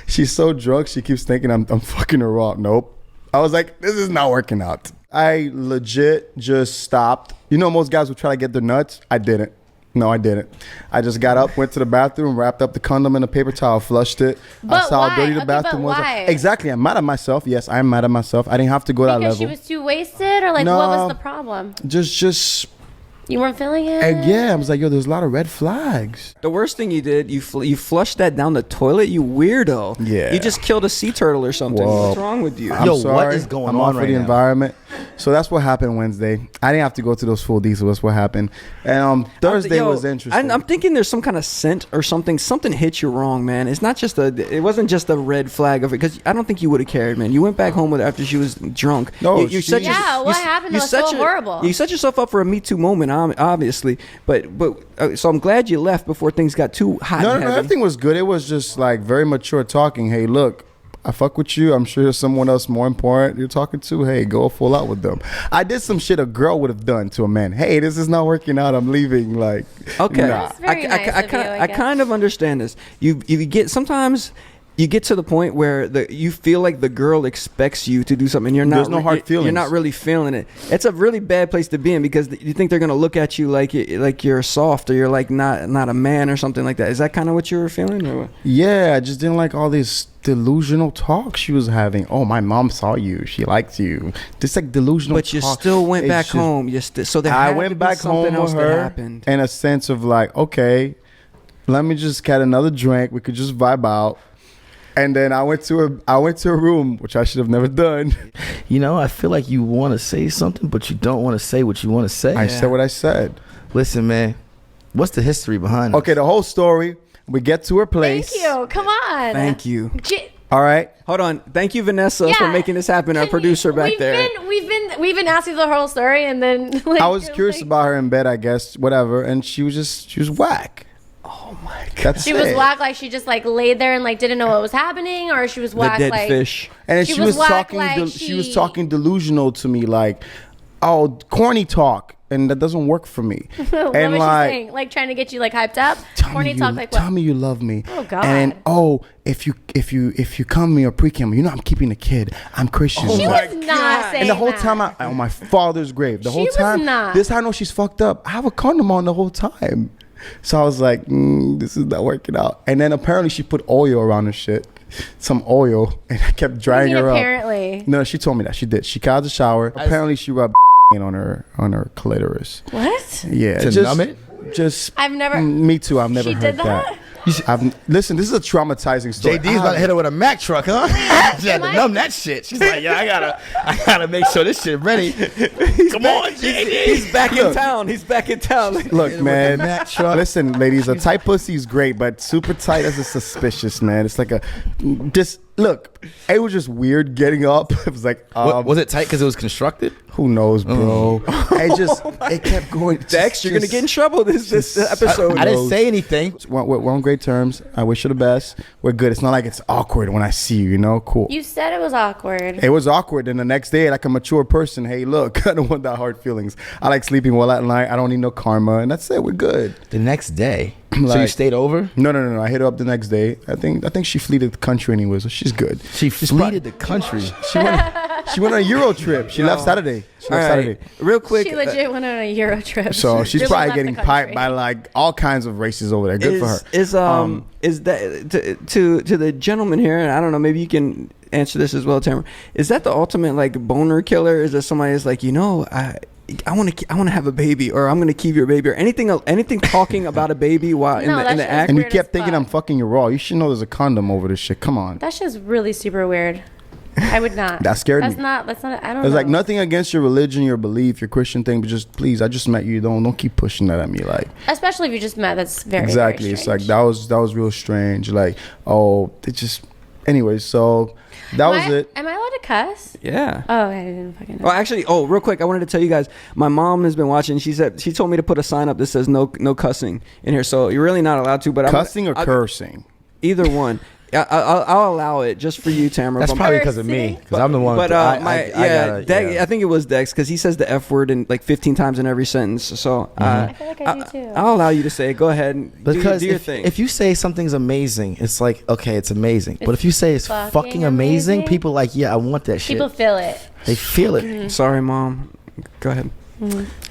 She's so drunk. She keeps thinking I'm fucking her raw. Nope. I was like, this is not working out. I legit just stopped. You know, most guys would try to get their nuts. I didn't. No, I didn't. I just got up, went to the bathroom, wrapped up the condom in a paper towel, flushed it. But I saw why? how dirty the Okay, bathroom but was. why? Exactly. I'm mad at myself. Yes, I am mad at myself. I didn't have to go that Because level. she was too wasted, or like No. what was the problem? Just You weren't feeling it. and yeah, I was like, yo, there's a lot of red flags. The worst thing you did, you flushed that down the toilet, you weirdo. Yeah. You just killed a sea turtle or something. Whoa. What's wrong with you? I'm Yo, what sorry. is going I'm on off for right the now? environment. So that's what happened Wednesday. I didn't have to go to those full details. That's what happened. And Thursday Yo, was interesting. I'm thinking there's some kind of scent or something. Something hit you wrong, man. It's not just it wasn't just a red flag of it, because I don't think you would have cared, man. You went back home with her after she was drunk. No, you set she- your- Yeah, what happened? That was so horrible. You set yourself up for a Me Too moment, obviously. But so I'm glad you left before things got too hot. No, and no, heavy. everything was good. It was just like very mature talking. Hey, look, I fuck with you. I'm sure there's someone else more important you're talking to. Hey, go full out with them. I did some shit a girl would have done to a man. Hey, this is not working out. I'm leaving. Like, Okay, nah. That's very nice of you, I I guess. kind of understand this. You get sometimes. You get to the point where you feel like the girl expects you to do something. You're not. There's no hard feelings. You're not really feeling it. It's a really bad place to be in, because you think they're gonna look at you like you're soft, or you're like not a man or something like that. Is that kind of what you were feeling? Or what? Yeah, I just didn't like all this delusional talk she was having. Oh, my mom saw you. She liked you. Just like delusional But you talk. still went It's back just- home. So there I had to went be back something home else with that her happened. in a sense of like, okay, let me just get another drink. We could just vibe out. And then I went to a room, which I should have never done. You know, I feel like you want to say something, but you don't want to say what you want to say. I said what I said. Listen, man, what's the history behind Okay, the whole story. We get to her place. Thank you. Come on. Thank you. All right. Hold on. Thank you, Vanessa, for Yeah. making this happen. Our Can producer you- back we've there. We've been asking the whole story, and then like, I was curious like, about her in bed, I guess, whatever, and she was whack. Oh my god. That's She was it. whack, like she just like laid there and like didn't know what was happening, or she was The whack dead like fish. And then She she was was whack talking. like She was she- talking delusional to me, like, oh, corny talk, and that doesn't work for me. what and was like, she saying? Like trying to get you like hyped up. Corny talk like tell what? me you love me. Oh, God. And then, oh, if you come me or pre-cum, you know I'm keeping a kid. I'm Christian. She Like, was not saying and the whole that. time on my father's grave, the She whole was time. not. This is how I know she's fucked up. I have a condom on the whole time. So I was like, this is not working out. And then apparently she put oil around her shit, some oil, and I kept drying her up. Apparently. No, she told me that she did. She got out the shower. Apparently she rubbed on her clitoris. What? Yeah, To just, numb it? Just I've never. me too. I've never She heard did that? Listen, this is a traumatizing story. JD's about to hit her with a Mack truck, huh? She had to Am I- numb that shit. She's like, yeah, I gotta make sure this shit ready. Come on, JD. He's back in town. He's back in town. Look, man. Mack truck. Listen, ladies, a tight pussy is great, but super tight is suspicious, man. It's like just look. It was just weird getting up. It was like, Was it tight because it was constructed? who knows, bro? It kept going. Dex, you're gonna get in trouble this episode. I didn't say anything. We're on great terms. I wish you the best. We're good. It's not like it's awkward when I see you. You know, cool. You said it was awkward. It was awkward. And the next day, like a mature person, hey, look, I don't want that hard feelings. I like sleeping well at night. I don't need no karma. And that's it. We're good. The next day. So you Like- stayed over? No. I hit her up the next day. I think she fleeted the country anyway, so she's good. She fleeted the country. She went on a Euro trip. She left Saturday. All right, real quick. She legit went on a Euro trip. So she's Really probably left getting the piped country. by like all kinds of races over there. Good for her. Is that to the gentleman here? And I don't know. Maybe you can answer this as well, Tamara. Is that the ultimate like boner killer? Is that somebody is like, I want to have a baby, or I'm going to keep your baby, or anything talking about a baby while No, in that the shit act? And you weird kept as thinking fuck. I'm fucking you raw. You should know there's a condom over this shit. Come on. That's just really super weird. I would not. That scared me. That's not. I don't It's know. like nothing against your religion, your belief, your Christian thing, but just please, I just met you. Don't keep pushing that at me. Like Especially if you just met. That's very exactly. Very It's like strange. that was real strange. Like it just. Anyway, so that was it. Am I allowed to cuss? Yeah. Oh, I didn't fucking know. Well, actually, real quick, I wanted to tell you guys. My mom has been watching. She told me to put a sign up that says no cussing in here. So you're really not allowed to. But Cussing or I'll- cursing? Either one. I'll allow it just for you, Tamara. That's probably because of me, because I'm the one. But I think it was Dex because he says the F word in like 15 times in every sentence. So I feel like I do too. I'll allow you to say it. Go ahead. And because do your thing. if you say something's amazing, it's like, okay, it's amazing. But if you say it's fucking amazing, people are like, yeah, I want that shit. People feel it. They feel it. Mm-hmm. Sorry, Mom. Go ahead.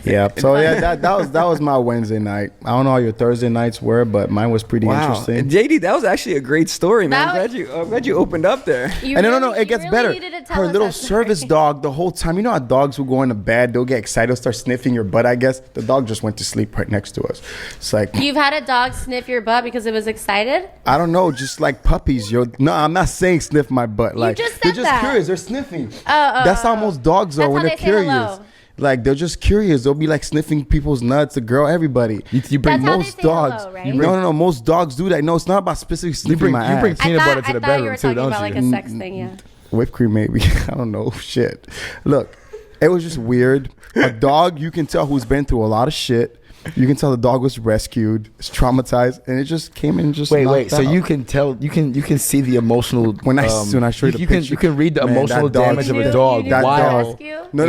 Yeah. So yeah, that was my Wednesday night. I don't know how your Thursday nights were, but mine was pretty interesting. JD, that was actually a great story, man. I'm glad you opened up there. No, it gets better. Her little service dog, the whole time. You know how dogs will go into bed, they'll get excited, they'll start sniffing your butt. I guess the dog just went to sleep right next to us. It's like you've had a dog sniff your butt because it was excited. I don't know, just like puppies, yo. No, I'm not saying sniff my butt. Like they're just curious. They're sniffing. That's how most dogs are when they're curious. Like they're just curious. They'll be like sniffing people's nuts, the girl, everybody. You bring most dogs. Hello, right? No. Most dogs do that. No, it's not about specifically sniffing my ass. You bring peanut butter to the bedroom too, don't you? I thought you were talking about like a sex thing, yeah. Whipped cream, maybe. I don't know. Shit. Look, it was just weird. A dog, you can tell who's been through a lot of shit. You can tell the dog was rescued, it's traumatized, and it just came in just wait. So out. you can tell, you can see the emotional when I show you the picture. You can read the emotional damage of a dog. That dog. No.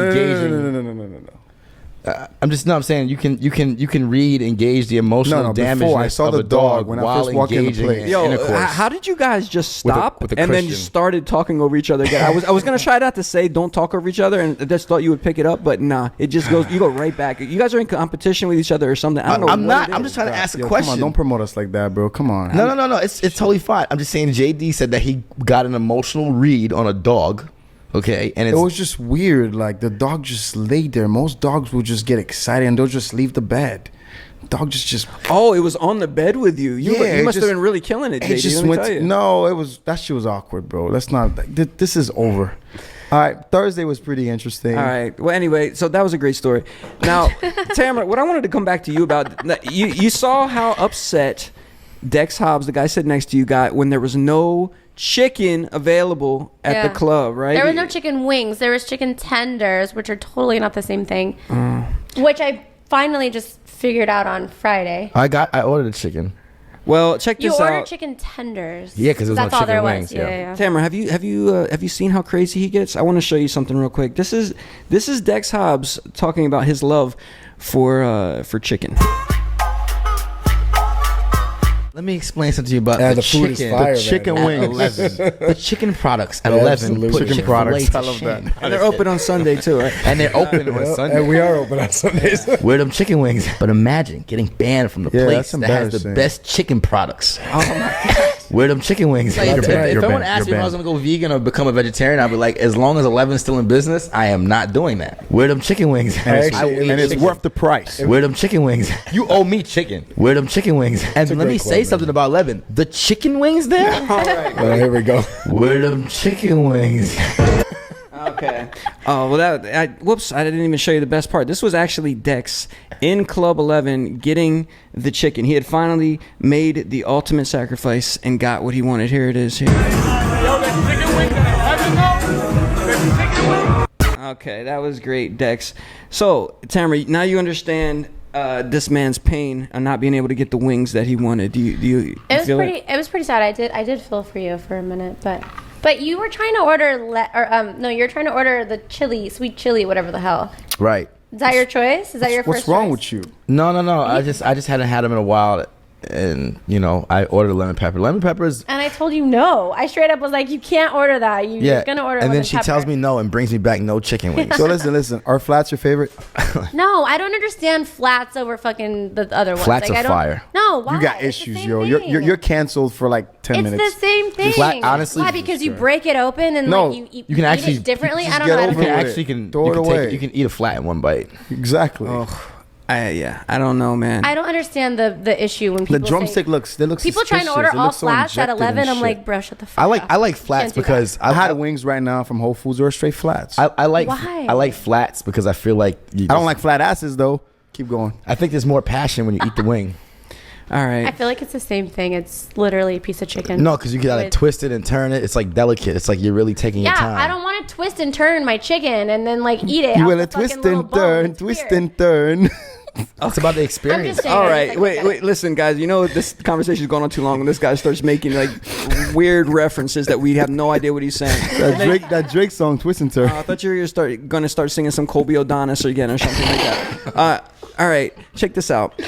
I'm saying you can read, engage the emotional damage. Before I saw the dog when I first walked in the place. Yo, how did you guys just stop with a and then you started talking over each other again? I was gonna try not to say don't talk over each other, and I just thought you would pick it up, but nah, it just goes. You go right back. You guys are in competition with each other or something. I don't know. I'm not. I'm just trying to ask a question. Come on, don't promote us like that, bro. Come on. No. It's totally fine. I'm just saying. JD said that he got an emotional read on a dog. Okay, and it was just weird. Like the dog just laid there. Most dogs will just get excited and they'll just leave the bed. Dog just. Oh, it was on the bed with you. You must have been really killing it. JD, it just went. No, it was that shit was awkward, bro. Let's not. This is over. All right, Thursday was pretty interesting. All right. Well, anyway, so that was a great story. Now, Tamara, what I wanted to come back to you about, you saw how upset Dex Hobbes, the guy sitting next to you, got when there was no chicken available at the club, right? There were no chicken wings. There was chicken tenders, which are totally not the same thing. Which I finally just figured out on Friday. I ordered a chicken. Well, check this out. You ordered chicken tenders. Yeah, because that's no all there chicken was. wings. Yeah. Tamara, have you seen how crazy he gets? I want to show you something real quick. This is Dex Hobbes talking about his love for chicken. Let me explain something to you about the chicken. food is fire, the chicken wings. The chicken products at 11. Put chicken products. I love that. And they're open on Sunday too, right? And they're open on Sunday. And we are open on Sundays. Where them chicken wings? But imagine getting banned from the place that has the best chicken products. Oh my God. Where them chicken wings? Like, if someone asked me if I was gonna go vegan or become a vegetarian, I'd be like, as long as 11's still in business, I am not doing that. Where them chicken wings? And it's worth the price. Where them chicken wings? You owe me chicken. Where them chicken wings? And let me say something about 11. The chicken wings there? All right. Well, here we go. Where them chicken wings? Okay. Oh, well, whoops, I didn't even show you the best part. This was actually Dex in Club 11 getting the chicken. He had finally made the ultimate sacrifice and got what he wanted. Here it is. Here. Okay, that was great, Dex. So, Tamara, now you understand this man's pain on not being able to get the wings that he wanted. Do you feel it? It was pretty sad. I did feel for you for a minute, but you were trying to order you're trying to order the chili, sweet chili, whatever the hell. Right. Is that your choice? Is that your first What's wrong choice? with you? No. I just hadn't had them in a while, and I ordered lemon pepper. Lemon peppers. And I told you no. I straight up was like, you can't order that. You're gonna order. And then lemon she pepper. tells me no and brings me back no chicken wings. So listen. Are flats your favorite? No, I don't understand flats over fucking the other ones. Flats are fire. No, why? You got issues, yo. You're canceled for like 10 minutes. It's the same thing. Flat, honestly. Why? Because you break it open and you can actually eat it differently. I don't know. You can eat a flat in one bite. Exactly. I don't know, man. I don't understand the issue when people the drumstick say, looks people trying to order all flats at 11. I'm like, bro, shut the fuck up. I like flats because I had wings right now from Whole Foods or straight flats. I like Why? I like flats because I feel like I don't like flat asses though. Keep going. I think there's more passion when you eat the wing. All right. I feel like it's the same thing. It's literally a piece of chicken. No, because you gotta twist it and turn it. It's like delicate. It's like you're really taking your time. Yeah, I don't want to twist and turn my chicken and then like eat it. You want to twist and turn, twist and turn. It's about the experience. saying, all right, wait. Listen, guys. You know this conversation is going on too long when this guy starts making like weird references that we have no idea what he's saying. That Drake song, Twist and Turn. I thought you were going to start singing some Colby O'Donis again or something like that. All right, check this out.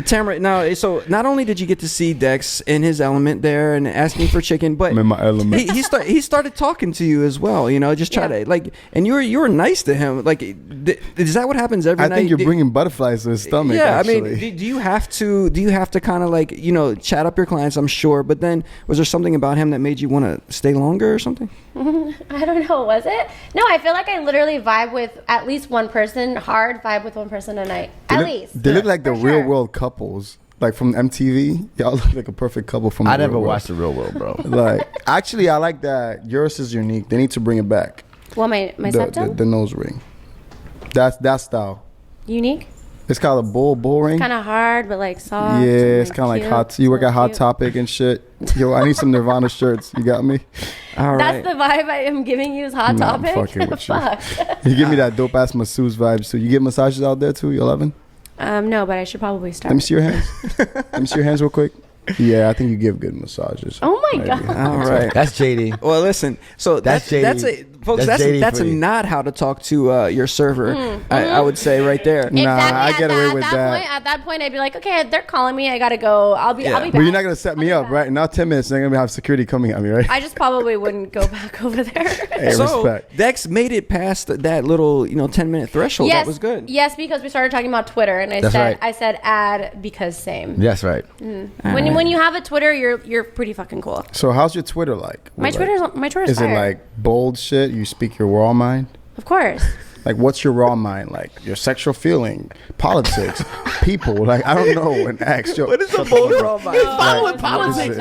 Tamara, now, so not only did you get to see Dex in his element there and asking for chicken, but I'm in my element. he started talking to you as well, just try to, like, and you were nice to him. Like, is that what happens every night? I think you're bringing butterflies to his stomach, actually. I mean, do you have to kind of, like, chat up your clients, I'm sure, but then was there something about him that made you want to stay longer or something? I don't know, was it? No, I feel like I literally vibe with at least one person, vibe with one person a night. They look like the real world couples, like from MTV. Y'all look like a perfect couple from the I never real world. watched The Real World, bro. Like, actually, I like that. Yours is unique. They need to bring it back. Well, my septum? The nose ring. That's that style. Unique? It's called a bull ring. Kind of hard, but like soft. Yeah, and, it's kind of like cute. hot. You work at Hot Cute. Topic and shit. Yo, I need some Nirvana shirts. You got me? All right. That's the vibe I am giving you is Hot Nah, I'm Topic? fucking with you. Fuck. You give me that dope ass masseuse vibes too. You get massages out there too, you 11? No, but I should probably start. Let me see your hands. Let me see your hands real quick. Yeah, I think you give good massages. Oh my Maybe. God. All right. That's JD. Well, listen. So That's JD. Folks. That's JD That's for you. not how to talk to your server. I would say right there. Nah, Exactly. I get away with that. At that point, I'd be like, okay, they're calling me. I gotta go. I'll be back. But you're not gonna set me up, right? Now 10 minutes, they're gonna have security coming at me, right? I just probably wouldn't go back over there. Hey, So respect. Dex made it past that little 10-minute threshold. Yes, That was good. Yes, because we started talking about Twitter, and That's right. I said add because same. That's right. When you have a Twitter, you're pretty fucking cool. So how's your Twitter like? My Twitter's Is it fire. like bold shit? You speak your raw mind? Of course. Like, what's your raw mind? Like, your sexual feeling, politics, people. Like, I don't know. And ask, yo, what is the bold raw mind? With politics.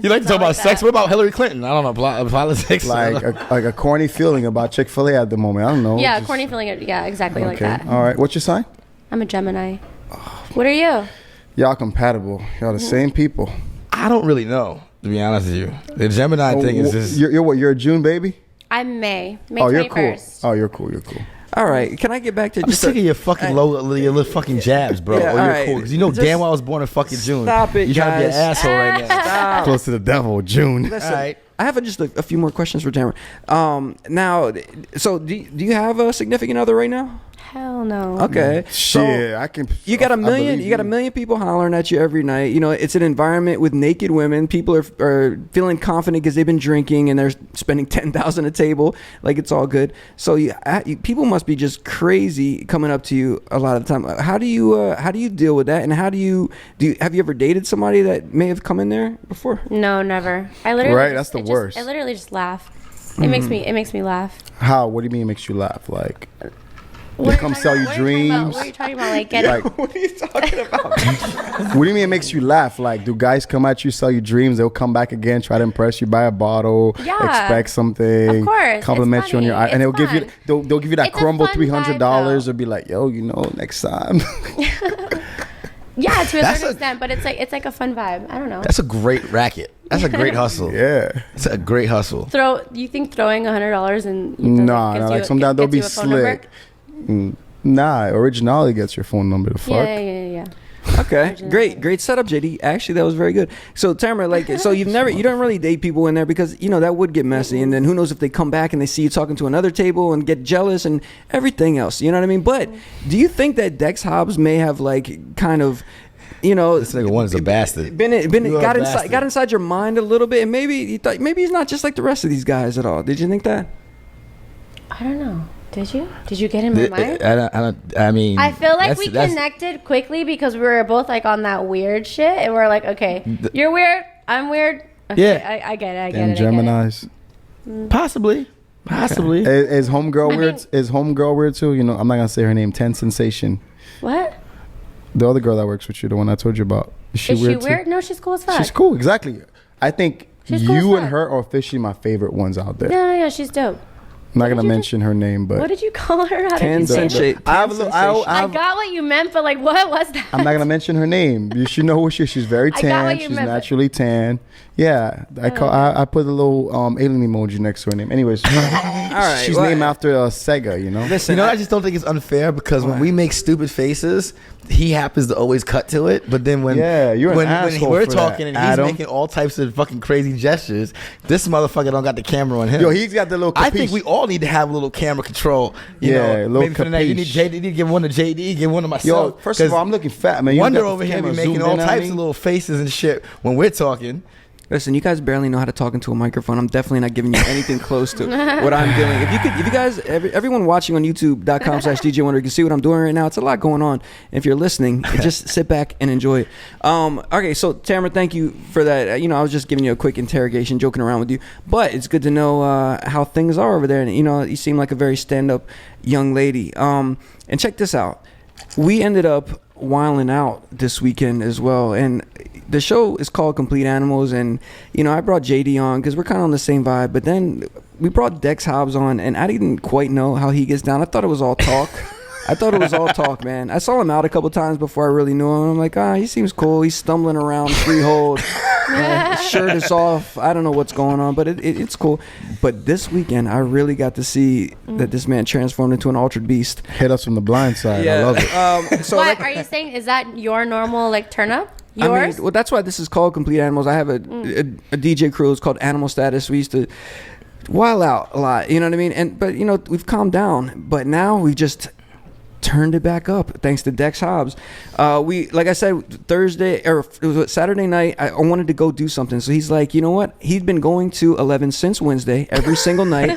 You like to talk about sex? What about Hillary Clinton? I don't know. Politics. Like a corny feeling about Chick-fil-A at the moment. I don't know. Yeah, Just- corny feeling. Yeah, exactly like Okay. that. All right. What's your sign? I'm a Gemini. What are you? Y'all compatible. Y'all the same people. I don't really know, to be honest with you. The Gemini thing is just. You're what? You're a June baby? I'm May Oh, you're cool. 21st. Oh, you're cool. You're cool. All right. Can I get back to I'm just sick of your fucking your little fucking jabs, bro. Yeah, You're all right. cool. Because you know Just damn well I was born in fucking June. stop it, You're trying to be an guys. asshole right now. Stop. Close to the devil, June. Listen, All right. I have just a few more questions for Tamara. Now, so do you have a significant other right now? Hell no. Okay. Shit, I can. You got a I million. believe You got a million people hollering at you every night. It's an environment with naked women. People are feeling confident because they've been drinking and they're spending $10,000 a table. Like, it's all good. So people must be just crazy coming up to you a lot of the time. How do you deal with that? And how do you have you ever dated somebody that may have come in there before? No, never. I literally. Right, that's the worst. I literally just laugh. It makes me laugh. How? What do you mean it makes you laugh? Like, What they are come talking sell about? you What are you talking about? dreams. What are you talking about? Like, getting. Like, What are you talking about? what do you mean it makes you laugh? Like, do guys come at you, sell you dreams? They'll come back again, try to impress you, buy a bottle, Yeah. expect something, Of course, compliment it's you on your eye, funny. and they'll It's give you fun. they'll give you that It's a crumble fun $300. vibe, They'll be like, yo, next time. Yeah, to a That's certain extent, but it's like a fun vibe. I don't know. That's a great racket. That's a great hustle. Yeah. It's a great hustle. You think throwing $100 and Nah, like sometimes they'll be slick. Nah, originality gets your phone number. The fuck. Yeah. Okay, great setup, JD. Actually, that was very good. So Tamara, so you don't really date people in there because that would get messy, and then who knows if they come back and they see you talking to another table and get jealous and everything else. You know what I mean? But do you think that Dex Hobbes may have kind of, This nigga one is a bastard. got inside your mind a little bit, and maybe you thought maybe he's not just like the rest of these guys at all. Did you think that? I don't know. Did you? Did you get in my mind? I mean, I feel like we connected quickly because we were both like on that weird shit, and we're like, okay, you're weird, I'm weird. Okay, Yeah. I get it. And Geminis. Possibly. Is homegirl weird? Is homegirl weird too? I'm not gonna say her name. 10 Sensation. What? The other girl that works with you, the one I told you about. Is she weird? Too? No, she's cool as fuck. She's cool. Exactly. I think She's cool as you and fuck. her are officially my favorite ones out there. No, she's dope. I'm not gonna did you mention her name, but What did you call her? How did 10 you say it? Sensation. I got what you meant, but like, what was that? I'm not gonna mention her name. You should know who she is. She's very I got tan. what you She's meant, but- naturally tan. Yeah, I put a little alien emoji next to her name. Anyways, All right, she's well, named after Sega. Listen, I just don't think it's unfair because when we make stupid faces, he happens to always cut to it, but then when you're an when asshole we're for talking that, and he's Adam. making all types of fucking crazy gestures, this motherfucker don't got the camera on him. Yo, he's got the little I capiche. think we all need to have a little camera control. You Yeah, know, a little maybe for the next, you need capiche. JD, you need to give one to JD, give one to Yo, myself. first of all, I'm looking fat, man. You Wonder got the over here be camera making zoomed all in on types me. of little faces and shit when we're talking. Listen, you guys barely know how to talk into a microphone. I'm definitely not giving you anything close to what I'm doing. If you guys, everyone watching on YouTube.com/DJ Wonder, you can see what I'm doing right now. It's a lot going on. If you're listening, just sit back and enjoy it. Okay, so Tamara, thank you for that. You know, I was just giving you a quick interrogation, joking around with you, but it's good to know how things are over there. And you know, you seem like a very stand-up young lady. And check this out. We ended up wilding out this weekend as well, and the show is called Complete Animals, and you know, I brought JD on because we're kind of on the same vibe, but then we brought Dex Hobbes on, and I didn't quite know how he gets down. I thought it was all talk. Man. I saw him out a couple times before I really knew him. I'm like, he seems cool. He's stumbling around freehold. His shirt is off. I don't know what's going on, but it's cool. But this weekend, I really got to see that this man transformed into an altered beast. Hit us from the blind side. I love it. So What are you saying? Is that your normal like turn up? Yours? I mean, well, that's why this is called Complete Animals. I have a DJ crew. It's called Animal Status. We used to wild out a lot. You know what I mean? But you know, we've calmed down. But now we've just turned it back up thanks to Dex Hobbes. We, like I said, Saturday night, I wanted to go do something. So he's like, you know what? He'd been going to 11 since Wednesday every single night.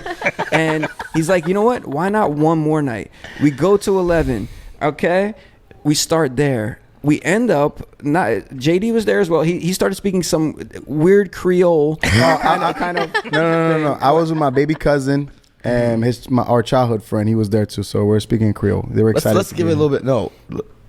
And he's like, you know what? Why not one more night? We go to 11. Okay. We start there. We end up not. JD was there as well. He started speaking some weird Creole. kind of. No. I was with my baby cousin and our childhood friend. He was there too. So we're speaking Creole. They were excited. Let's give it a little bit. No.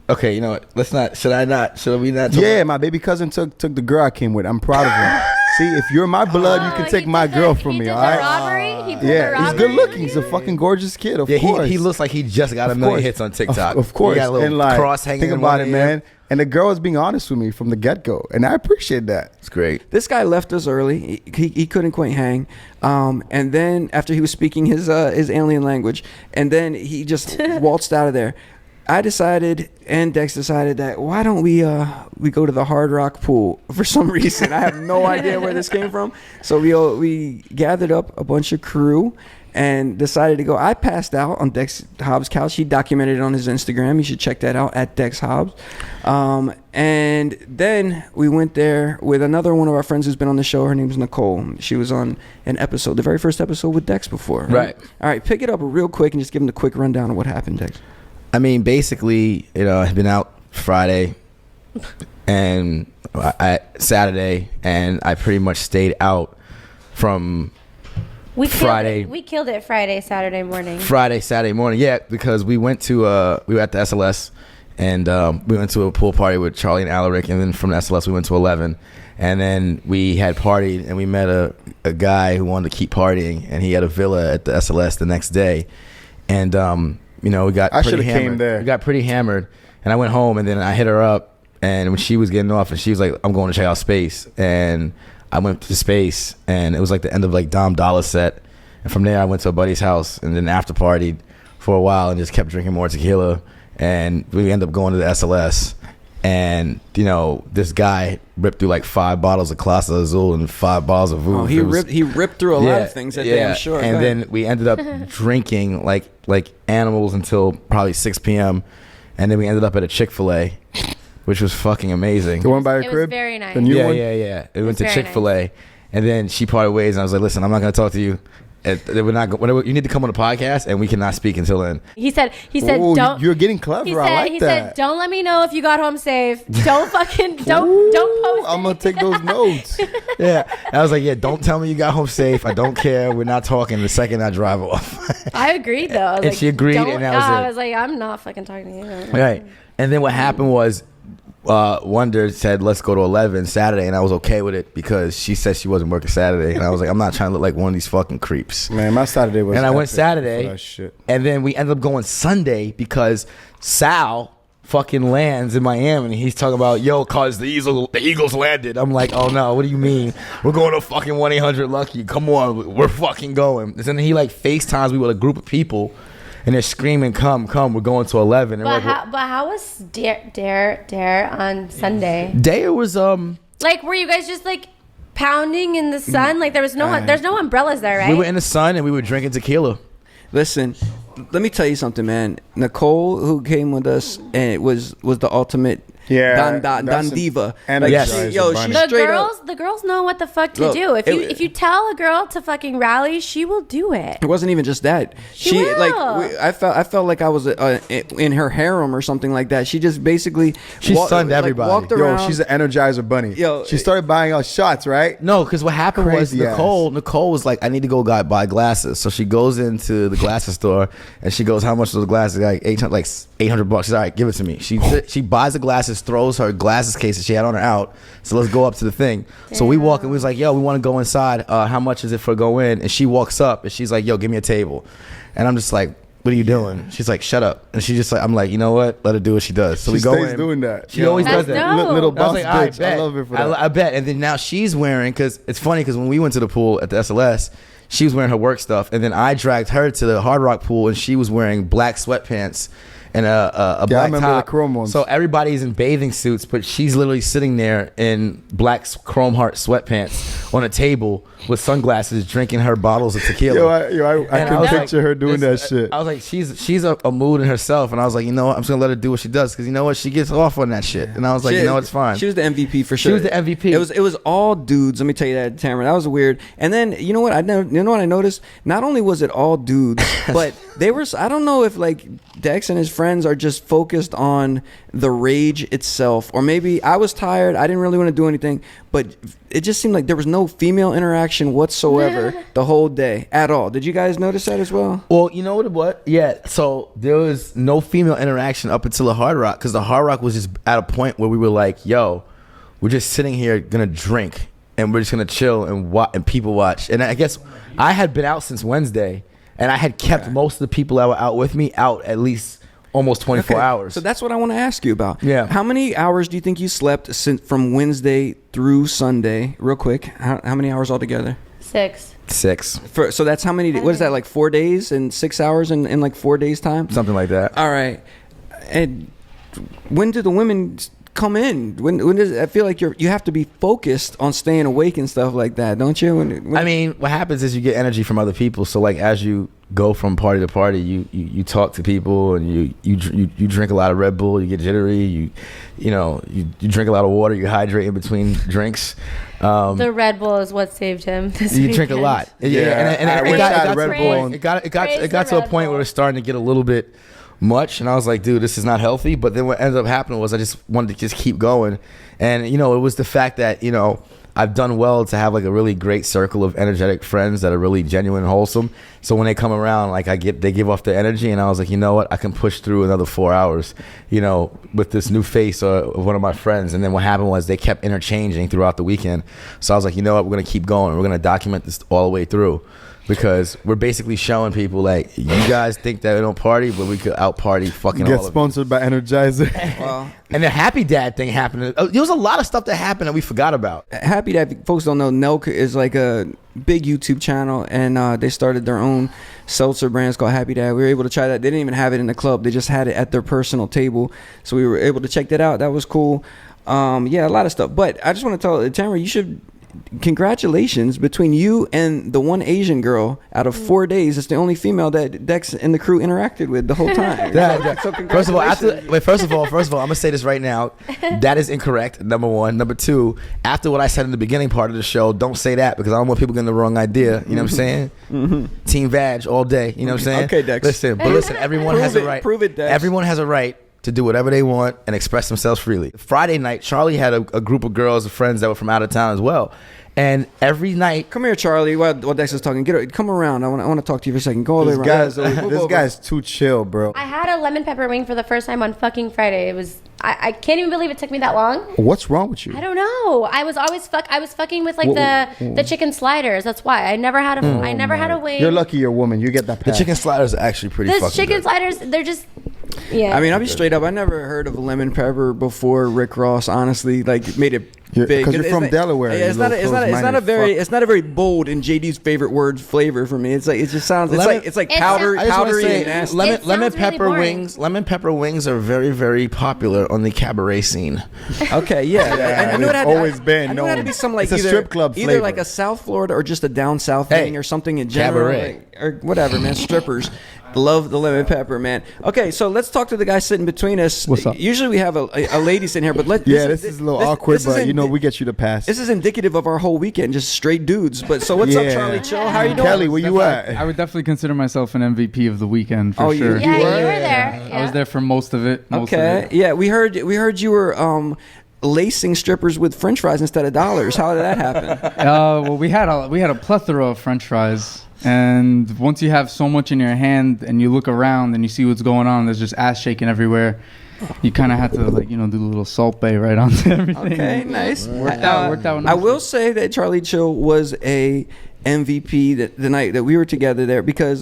Okay, you know what? Let's not. Should we not? Yeah, my baby cousin took the girl I came with. I'm proud of him. See, if you're my blood, you can take my girl from me, all right? Yeah, he's good looking. He's a fucking gorgeous kid, of course. He looks like he just got a million hits on TikTok. Of course. He got a little and like, cross hanging think in about one it, ear. man. And the girl was being honest with me from the get-go. And I appreciate that. It's great. This guy left us early. He couldn't quite hang. And then after he was speaking his alien language, and then he just waltzed out of there. I decided, and Dex decided, that why don't we go to the Hard Rock pool for some reason. I have no idea where this came from. So we gathered up a bunch of crew and decided to go. I passed out on Dex Hobbes' couch. He documented it on his Instagram. You should check that out, at Dex Hobbes. And then we went there with another one of our friends who's been on the show. Her name's Nicole. She was on an episode, the very first episode with Dex before. Right. All right, pick it up real quick and just give him the quick rundown of what happened, Dex. I mean, basically, you know, I've been out Friday and Saturday, and I pretty much stayed out from Friday. We killed it Friday, Saturday morning. Saturday morning, yeah, because we went to we were at the SLS, and we went to a pool party with Charlie and Alaric, and then from the SLS we went to 11, and then we had partied, and we met a guy who wanted to keep partying, and he had a villa at the SLS the next day, and you know, we got pretty hammered. Came there. We got pretty hammered, and I went home, and then I hit her up, and when she was getting off, and she was like, "I'm going to check out Space," and I went to Space, and it was like the end of like Dom Dollar set, and from there I went to a buddy's house, and then after partied for a while, and just kept drinking more tequila, and we ended up going to the SLS, and you know, this guy ripped through like 5 bottles of Clase Azul and 5 bottles of Vouv. Oh, he ripped through a lot of things that day, I'm sure. And then we ended up drinking like animals until probably 6 p.m. And then we ended up at a Chick-fil-A, which was fucking amazing. The one by your It crib? was very nice. The new one? Yeah. We went to very Chick-fil-A, and then she parted ways, and I was like, "Listen, I'm not gonna talk to you. We're not. You need to come on the podcast, and we cannot speak until then." He said, Ooh, don't. You're getting clever. He said, I like he that. said, don't let me know if you got home safe. Don't don't post. I'm going to take those notes. Yeah, and I was like, "Yeah, don't tell me you got home safe. I don't care. We're not talking the second I drive off." I agreed though. I was And like, she agreed, don't- and that was I it. was like, I'm not fucking talking to you. Right. And then what happened was Wonder said, let's go to 11 Saturday, and I was okay with it because she said she wasn't working Saturday, and I was like, I'm not trying to look like one of these fucking creeps. Man, my Saturday was And I went epic Saturday, for that shit. and then we ended up going Sunday because Sal fucking lands in Miami, and he's talking about, yo, cause the Eagles landed. I'm like, oh no, what do you mean? We're going to fucking 1-800 Lucky. Come on, we're fucking going. And then he like FaceTimes me with a group of people, and they're screaming, "Come, come! We're going to 11." And But how was Dare on Sunday? Dare was Like, were you guys just like pounding in the sun? Like, there's no umbrellas there, right? we were in the sun and we were drinking tequila. Listen, let me tell you something, man. Nicole, who came with us, and it was the ultimate. Yeah, Don Diva. And like, yes. she the straight up. girls know what the fuck to Look, do. If you tell a girl to fucking rally, she will do it. It wasn't even just that. She will. I felt like I was in her harem or something like that. She just basically She sunned everybody. walked Yo, around. she's an Energizer bunny. Yo, she started buying us shots, right? No, because what happened was Crazy ass. Nicole was like, I need to go buy glasses. So she goes into the glasses store and she goes, how much are the glasses? Like $800. She's all right, give it to me. She buys the glasses, throws her glasses case that she had on her out. So let's go up to the thing. So we walk and we was like, yo, we want to go inside. How much is it for go in? And she walks up and she's like, yo, give me a table. And I'm just like, what are you doing? She's like, shut up. And she just like, I'm like, you know what? Let her do what she does. So She we go stays in. doing that. She always does That's that. dope. Little I was boss like, all right, bitch. bet. I love her for that. I bet. And then now she's wearing, because it's funny because when we went to the pool at the SLS, she was wearing her work stuff. And then I dragged her to the Hard Rock pool and she was wearing black sweatpants and a black remember top. the chrome ones. So everybody's in bathing suits, but she's literally sitting there in black chrome heart sweatpants on a table with sunglasses drinking her bottles of tequila. I And can was picture her doing that shit. I was like, she's a mood in herself, and I was like, you know what, I'm just gonna let her do what she does, because you know what, she gets off on that shit. And I was like, you know, it's fine. She was the MVP for She sure. was the MVP. It was all dudes. Let me tell you that, Tamara. That was weird. And then you know what I noticed? Not only was it all dudes, but they were. I don't know if like Dex and his friends are just focused on the rage itself, or maybe I was tired. I didn't really want to do anything, but it just seemed like there was no female interaction whatsoever the whole day at all. Did you guys notice that as well? Well, you know what? Yeah. So there was no female interaction up until the Hard Rock, because the Hard Rock was just at a point where we were like, yo, we're just sitting here gonna drink and we're just gonna chill and people watch. And I guess I had been out since Wednesday, and I had kept most of the people that were out with me out at least almost 24 hours. So that's what I want to ask you about. Yeah. How many hours do you think you slept from Wednesday through Sunday? Real quick. How many hours altogether? 6. 6. So that's how many? What is that, like 4 days and 6 hours in like 4 days time? Something like that. All right. And when do the women come in? When does I feel like you have to be focused on staying awake and stuff like that, don't you? When, I mean, what happens is you get energy from other people. So like as you go from party to party, you talk to people, and you drink a lot of Red Bull, you get jittery, you drink a lot of water, you hydrate in between drinks. The Red Bull is what saved him. You drink a lot. Yeah, and I it wish got I had to Red the Bull. point. It got to the a Red point where Bull. it was starting to get a little bit much, and I was like, dude, this is not healthy. But then what ended up happening was I just wanted to just keep going, and it was the fact that I've done well to have like a really great circle of energetic friends that are really genuine and wholesome. So when they come around, like they give off their energy, and I was like, you know what, I can push through another 4 hours, with this new face of one of my friends. And then what happened was they kept interchanging throughout the weekend. So I was like, you know what, we're gonna keep going. We're gonna document this all the way through, because we're basically showing people like, you guys think that we don't party, but we could out party fucking Get all of sponsored by Energizer. well, And the Happy Dad thing happened. There was a lot of stuff that happened that we forgot about. Happy Dad, if folks don't know, Nelk is like a big YouTube channel, and they started their own seltzer brands called Happy Dad. We were able to try that. They didn't even have it in the club. They just had it at their personal table. So we were able to check that out. That was cool. Yeah, a lot of stuff. But I just want to tell Tamara, you should... Congratulations between you and the one Asian girl. Out of 4 days, it's the only female that Dex and the crew interacted with the whole time. So First of all, congratulations. first of all, I'm gonna say this right now. That is incorrect. Number one. Number two. After what I said in the beginning part of the show, don't say that, because I don't want people getting the wrong idea. You know what I'm saying? Team Vag all day. You know what I'm saying? Okay, Dex. Listen, everyone has a right. Prove it, Dex. Everyone has a right to do whatever they want and express themselves freely. Friday night, Charlie had a group of girls, friends that were from out of town as well. And every night, Come here, Charlie. While Dex is talking, come around. I want to talk to you for a second. Go all the way This around. guy's too chill, bro. I had a lemon pepper wing for the first time on fucking Friday. It was I can't even believe it took me that long. What's wrong with you? I don't know. I was fucking with like the chicken sliders. That's why I never had a wing. You're lucky you're a woman. You get that the pass. chicken sliders are actually pretty Those fucking chicken good. sliders, they're just Yeah. I mean, I'll be straight up. I never heard of lemon pepper before Rick Ross. Honestly, like made it big. Because you're from Delaware. Yeah, it's not a very bold and JD's favorite word flavor for me. It's like it just sounds. It's like powdery and nasty. Lemon pepper wings. Lemon pepper wings are very, very popular on the cabaret scene. Okay, yeah. I knew it had always been. I knew it had to be some like it's a strip club either flavor. like a South Florida or just a down south thing or something in general, cabaret. or whatever, man. Strippers. Love the lemon pepper, man. Okay, so let's talk to the guy sitting between us. What's up? Usually we have a lady sitting here, but this is a little awkward, but we get you to pass. This is indicative of our whole weekend, just straight dudes. But so what's up, Charlie Chill? How you doing? Kelly, where you at? I would definitely consider myself an MVP of the weekend for sure. Yeah, you were there. I was there for most of it. Yeah, we heard you were lacing strippers with French fries instead of dollars. How did that happen? Well, we had a plethora of French fries. And once you have so much in your hand and you look around and you see what's going on, there's just ass shaking everywhere. You kind of have to do a little salt bay right onto everything. Okay, nice. Worked out. Nicely. I will say that Charlie Chill was a MVP the night that we were together there, because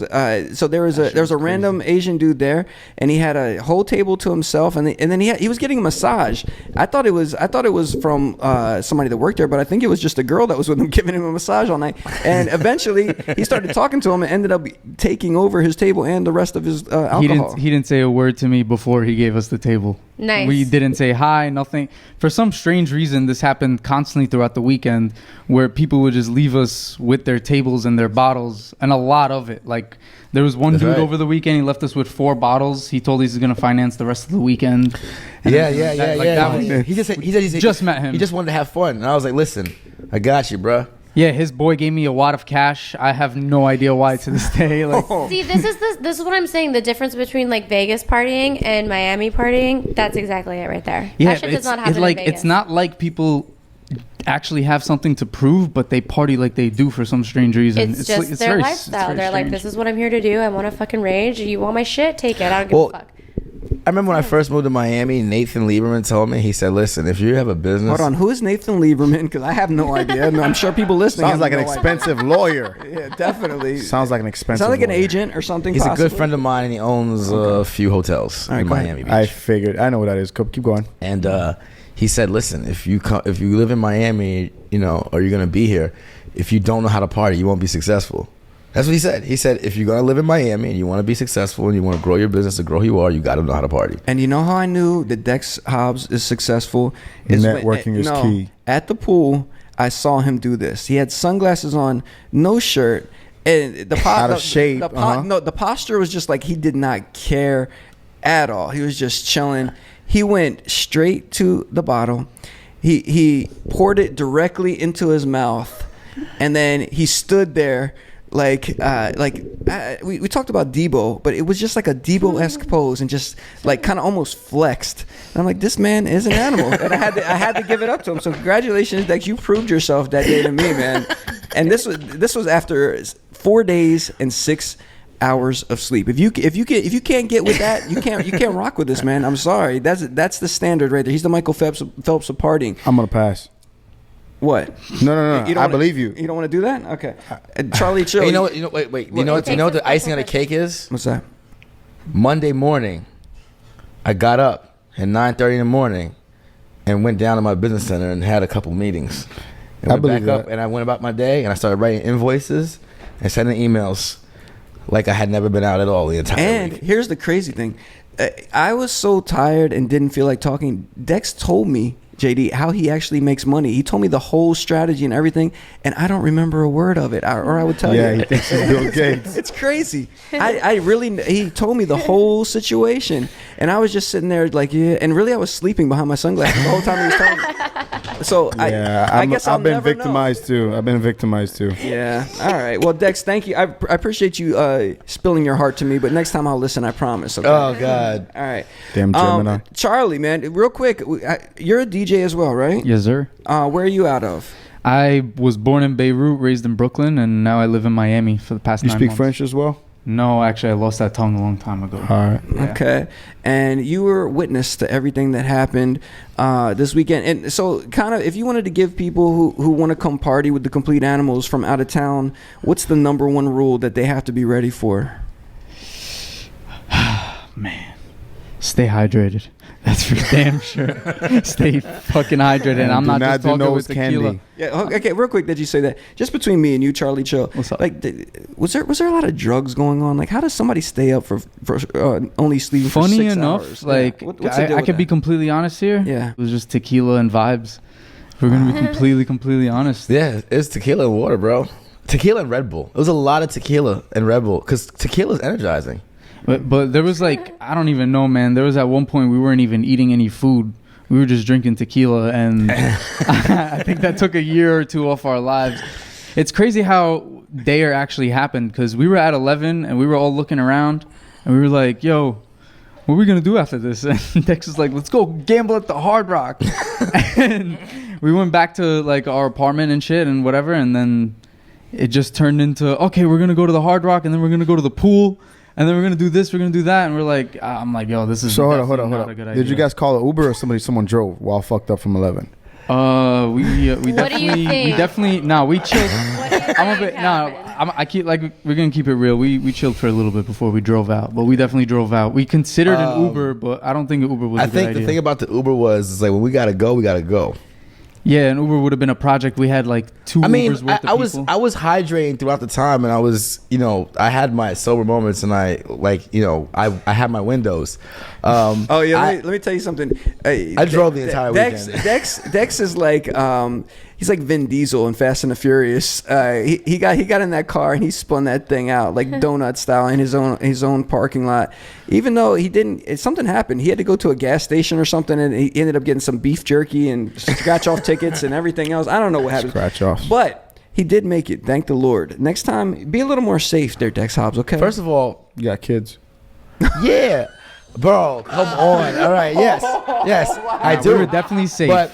so there was a random Asian dude there, and he had a whole table to himself, and then he was getting a massage. I thought it was from somebody that worked there, but I think it was just a girl that was with him giving him a massage all night. And eventually he started talking to him and ended up taking over his table and the rest of his alcohol. He didn't say a word to me before he gave us the table. Nice. We didn't say hi, nothing. For some strange reason, this happened constantly throughout the weekend, where people would just leave us with their tables and their bottles, and a lot of it. Like, there was one dude over the weekend, he left us with 4 bottles. He told he's going to finance the rest of the weekend. Yeah. He just met him. He just wanted to have fun. And I was like, listen, I got you, bro. Yeah, his boy gave me a wad of cash. I have no idea why to this day. Like, See, this is what I'm saying. The difference between like Vegas partying and Miami partying. That's exactly it right there. yeah, that shit does not happen it's like in Vegas. it's not like people actually have something to prove, but they party like they do for some strange reason. It's just like, their lifestyle. They're like, this is what I'm here to do. I want to fucking rage. You want my shit? Take it. I don't give a fuck. I remember when I first moved to Miami, Nathan Lieberman told me, he said, listen, if you have a business... Hold on, who is Nathan Lieberman? Because I have no idea. No, I'm sure people listening Sounds like an expensive lawyer. Yeah, definitely. Sounds like an expensive Sounds like an lawyer. agent or something. He's possibly. a good friend of mine, and he owns a few hotels in Miami Beach. I figured. I know what that is. Keep going. And he said, listen, if you live in Miami, or you're going to be here, if you don't know how to party, you won't be successful. That's what he said. He said, if you're going to live in Miami and you want to be successful and you want to grow your business to grow who you are, you got to know how to party. And you know how I knew that Dex Hobbes is successful? Networking is key. At the pool, I saw him do this. He had sunglasses on, no shirt, and out of shape. No, the posture was just like he did not care at all. He was just chilling. He went straight to the bottle. He poured it directly into his mouth, and then he stood there. We talked about Debo, but it was just like a Debo-esque pose and just like kind of almost flexed. And I'm like, this man is an animal, and I had to give it up to him. So congratulations, Dex, you proved yourself that day to me, man. And this was after 4 days and 6 hours of sleep. If you can't get with that, you can't rock with this, man. I'm sorry. That's the standard right there. He's the Michael Phelps of partying. I'm gonna pass. What? No. I believe you. You don't want to do that? Okay. Charlie, chill. You know what? Wait. You know what the icing on the cake is? What's that? Monday morning, I got up at 9:30 in the morning and went down to my business center and had a couple meetings. And I went believe back up that. and I went about my day and I started writing invoices and sending emails like I had never been out at all the entire week. And here's the crazy thing. I was so tired and didn't feel like talking. Dex told me, JD, how he actually makes money. He told me the whole strategy and everything, and I don't remember a word of it. Or I would tell you. Yeah, he thinks he's Bill Gates. It's crazy. He told me the whole situation, and I was just sitting there like, yeah. And really, I was sleeping behind my sunglasses the whole time he was telling me. So I guess I've been victimized too. I've been victimized too. Yeah. All right. Well, Dex, thank you. I appreciate you spilling your heart to me, but next time I'll listen. I promise. Okay? Oh God. All right. Damn Gemini. Charlie, man, real quick, you're a DJ as well, right? yes, sir. Where are you out of? I was born in Beirut, raised in Brooklyn, and now I live in Miami for the past You 9 speak months. French as well? No, actually, I lost that tongue a long time ago. All right. Yeah. Okay. And you were witness to everything that happened this weekend. And so kind of, if you wanted to give people who want to come party with the Complete Animals from out of town, what's the number one rule that they have to be ready for? Man. Stay hydrated. That's for damn sure. Stay fucking hydrated. And I'm not just talking with tequila. candy. Yeah. Okay. Real quick, that you say that. Just between me and you, Charlie Chill. What's up? Like, was there a lot of drugs going on? Like, how does somebody stay up for only sleeping for 6 Funny hours? enough, Yeah. like What's the deal I with could be that? completely honest here. Yeah. It was just tequila and vibes. If we're gonna be completely honest. Yeah, it's tequila and water, bro. Tequila and Red Bull. It was a lot of tequila and Red Bull because tequila is energizing. But there was like, I don't even know, man. There was at one point we weren't even eating any food. We were just drinking tequila, and I think that took a year or two off our lives. It's crazy how Dare actually happened, because we were at 11 and we were all looking around and we were like, yo, what are we going to do after this? And Dex was like, let's go gamble at the Hard Rock. And we went back to like our apartment and shit and whatever, and then it just turned into, okay, we're going to go to the Hard Rock, and then we're going to go to the pool. And then we're going to do this, we're going to do that. And we're like, I'm like, yo, this is So hold not on. a good idea. Did you guys call an Uber or someone drove while fucked up from 11? We What do you think? We chilled. What do you think I'm a bit, happened? I keep, like, we're going to keep it real. We chilled for a little bit before we drove out, but we definitely drove out. We considered an Uber, but I don't think an Uber was a good idea. I think the thing about the Uber was, like, when we got to go, we got to go. Yeah, an Uber would have been a project. We had like 2 Ubers worth of people. I was hydrating throughout the time, and I was, I had my sober moments, and I had my windows. Let me tell you something. I drove the entire weekend. Dex is like he's like Vin Diesel in Fast and the Furious. He got in that car and he spun that thing out like donut style in his own parking lot. Even though something happened. He had to go to a gas station or something, and he ended up getting some beef jerky and scratch off tickets and everything else. I don't know what happened. Scratch off. But he did make it. Thank the Lord. Next time, be a little more safe there, Dex Hobbs. Okay. First of all, You got kids. yeah, bro, come on. All right, yes, I do. We were definitely safe. But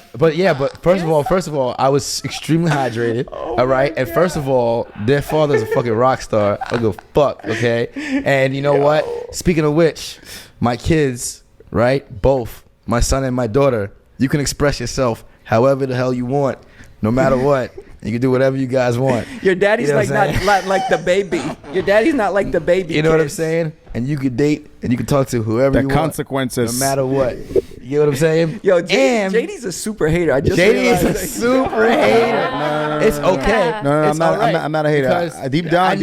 first of all, I was extremely hydrated. All right, and first of all, their father's a fucking rock star. I go fuck, okay. And you know what? Speaking of which, my kids, right, both my son and my daughter, you can express yourself however the hell you want, no matter what. You can do whatever you guys want. Your daddy's You know what I'm not saying? like DaBaby. Your daddy's not like DaBaby. You know what I'm kids. saying? And you could date and you can talk to whoever The you want, consequences. no matter what. You know what I'm saying? Yo, And JD's a super hater. I just JD realized is a that. super hater. It's okay. No, It's I'm not. all right. I'm not a hater. Because Deep down,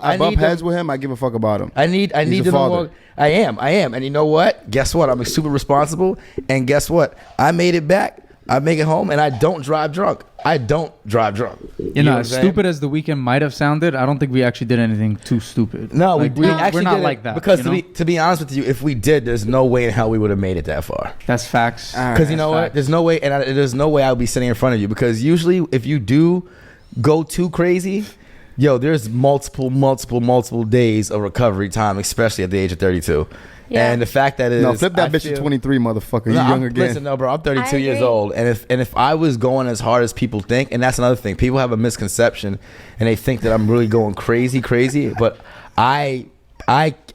I bump need heads them- with him. I give a fuck about him. I need He's to a father. know. I am. And you know what? Guess what? I'm super responsible. And guess what? I made it back. I make it home, and I don't drive drunk. You know, what I'm as saying? stupid as the weekend might have sounded, I don't think we actually did anything too stupid. No, Like, we actually we're not didn't, like that. Because you know? to be honest with you, if we did, there's no way in hell we would have made it that far. That's facts. Because you know what? There's no way, there's no way I would be sitting in front of you. Because usually, if you do go too crazy, there's multiple days of recovery time, especially at the age of 32. Yeah. And the fact that is, Flip that bitch to 23, motherfucker. You young again. Listen, no, bro, I'm 32 I years agree. old, and if I was going as hard as people think, and that's another thing, people have a misconception, and they think that I'm really going crazy, but I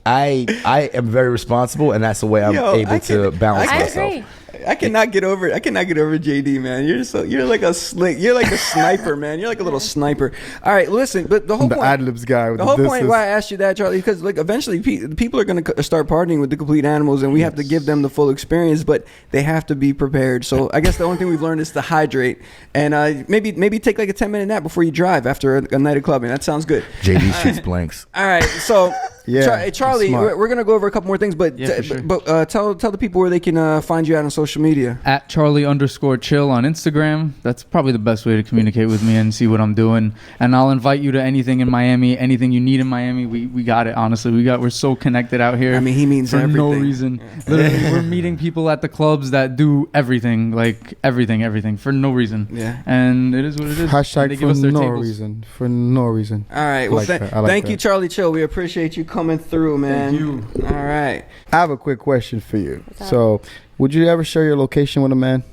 am very responsible, and that's the way I'm able to balance I myself. agree. I cannot get over JD, man. You're like a sniper, man. You're like a little sniper. All right, listen, but the whole The point, ad-libs guy with the whole point why I asked you that, Charlie, because like eventually people are going to start partying with the complete animals, and we have to give them the full experience, but they have to be prepared. So I guess the only thing we've learned is to hydrate, and maybe take like a 10-minute nap before you drive after a night of clubbing. That sounds good. JD shoots blanks. All right, so Yeah, Charlie, smart. we're gonna go over a couple more things, but Yeah, for sure. tell the people where they can find you out on social media. At Charlie_chill on Instagram. That's probably the best way to communicate with me and see what I'm doing. And I'll invite you to anything in Miami, anything you need in Miami. We got it. Honestly, we're so connected out here. I mean, he means for everything. no reason. Literally, we're meeting people at the clubs that do everything, like everything for no reason. Yeah. And it is what it is. And they Hashtag give for us their no tables. reason. For no reason. All right. Well, thank you, Charlie Chill. We appreciate you coming through, man. Thank you. All right. I have a quick question for you. What's up? So, would you ever share your location with a man?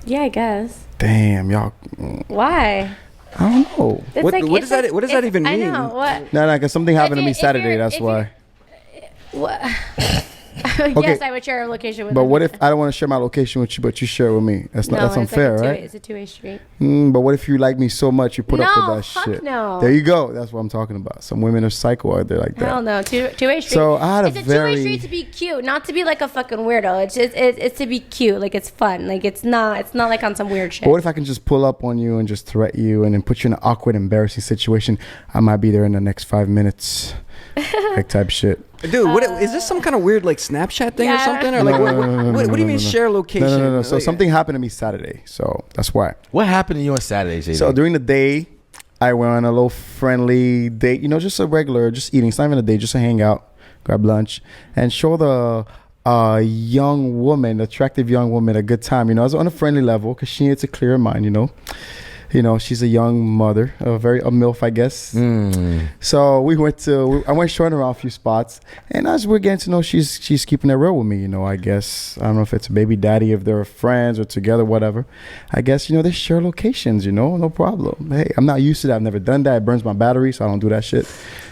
Yeah, I guess. Damn, y'all. Why? I don't know. It's What it's does that even I mean? know what. No, because something happened to me If Saturday. you're- That's if why. What? Yes, I would share a location with But him. what if I don't want to share my location with you, but you share it with me? That's not. That's unfair, right? It's a two-way street. But what if you like me so much you put up with that fuck shit? no. There you go. That's what I'm talking about. Some women are psycho out there like that. Hell no, two-way street. So I had it's a two-way street to be cute, not to be like a fucking weirdo. It's just it's to be cute. Like it's fun. Like it's not like on some weird shit. But what if I can just pull up on you and just threaten you and then put you in an awkward, embarrassing situation? I might be there in the next 5 minutes, like type shit. Dude, what is this some kind of weird like Snapchat thing or something? Or like what do you mean share location? No. So something happened to me Saturday. So that's why. What happened to you on Saturday, JD? So during the day, I went on a little friendly date. You know, just a regular, just eating. It's not even a date, just a hangout, grab lunch, and show the young woman, attractive young woman, a good time. You know, I was on a friendly level because she needs a clear mind. You know, she's a young mother, a MILF, I guess. So I went showing her around a few spots, and as we're getting to know, she's keeping it real with me. You know, I guess I don't know if it's a baby daddy, if they're friends or together, whatever. I guess they share locations. No problem. Hey, I'm not used to that. I've never done that. It burns my battery, so I don't do that shit.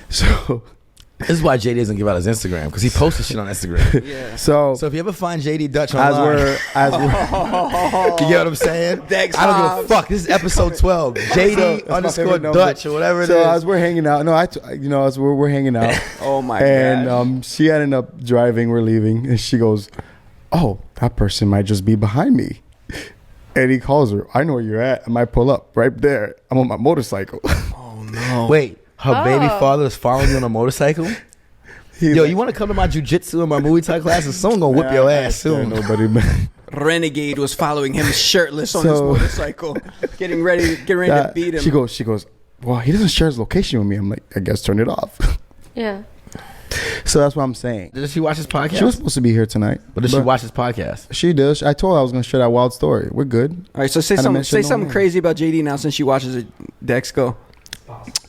So. This is why JD doesn't give out his Instagram, because he posts shit on Instagram. Yeah. So if you ever find JD Dutch online, as we're you get what I'm saying? Thanks, I don't Hobbes. give a fuck. This is episode 12. JD _ Dutch or whatever it is. So as we're hanging out, as we're hanging out. Oh my and god. She ended up driving. We're leaving, and she goes, "Oh, that person might just be behind me." And he calls her. I know where you're at. I might pull up right there. I'm on my motorcycle. Oh no. Wait. Her baby father is following you on a motorcycle? Yo, you want to come to my jujitsu and my Muay Thai classes? Someone gonna whip your ass soon. Nobody, man. Renegade was following him shirtless on his motorcycle, getting ready to beat him. She goes, well, he doesn't share his location with me. I'm like, I guess turn it off. Yeah. So that's what I'm saying. Did she watch his podcast? She was supposed to be here tonight. But did she watch his podcast? She does. I told her I was going to share that wild story. We're good. All right, so say something crazy about JD now since she watches it. Dex, go.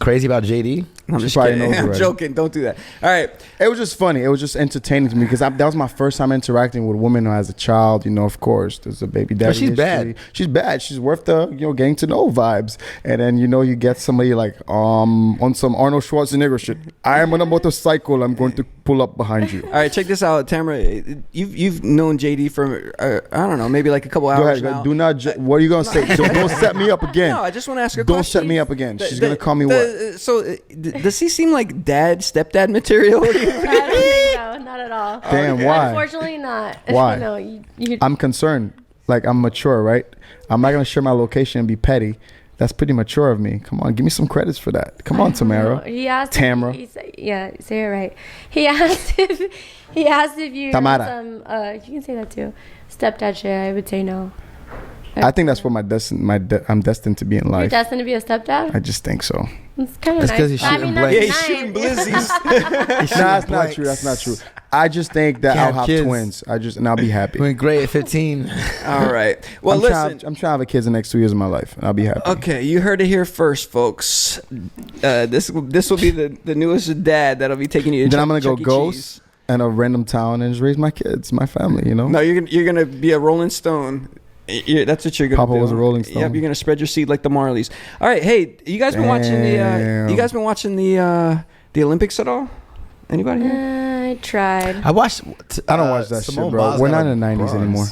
Crazy about JD? I'm just kidding. I'm joking. Don't do that. All right. It was just funny. It was just entertaining to me because that was my first time interacting with a woman as a child. Of course, there's a baby daddy. But she's bad. She's bad. She's worth the getting to know vibes. And then you get somebody like on some Arnold Schwarzenegger shit. I am on a motorcycle. I'm going to pull up behind you. All right, check this out, Tamara. You've known JD for I don't know, maybe like a couple hours now. Do not. What are you gonna say? Don't set me up again. No, I just want to ask her a question. Don't set me up again. She's gonna call me what? So does he seem like stepdad material? I don't think so. Not at all. Damn, why? Unfortunately, not. Why? No, I'm concerned. Like, I'm mature, right? I'm not gonna share my location and be petty. That's pretty mature of me. Come on, give me some credits for that. Come on, Tamara. He asked Tamara. say it right. He asked if you Tamara. some. You can say that too. Stepdad shit. I would say no. I think that's what I'm destined to be in life. You're destined to be a stepdad? I just think so. It's kind of nice. because he's shooting blanks. Yeah, he's shooting blizzies. That's not true. That's not true. I just think that I'll have twins. And I'll be happy. We're great at 15. All right. Well, I'm trying to have a kid in the next 2 years of my life, and I'll be happy. Okay, you heard it here first, folks. This will be the newest dad that'll be taking you to Then I'm gonna go Chuck E. ghost Cheese. in a random town and just raise my kids, my family. No, you're gonna be a Rolling Stone. That's what you're gonna do. Papa was a Rolling Stone. Yep, you're gonna spread your seed like the Marleys. All right, hey, you guys been watching the Olympics at all? Anybody here? I tried. I watched. I don't watch that Simone shit, bro. Biles We're got not in the 90s bronze. anymore.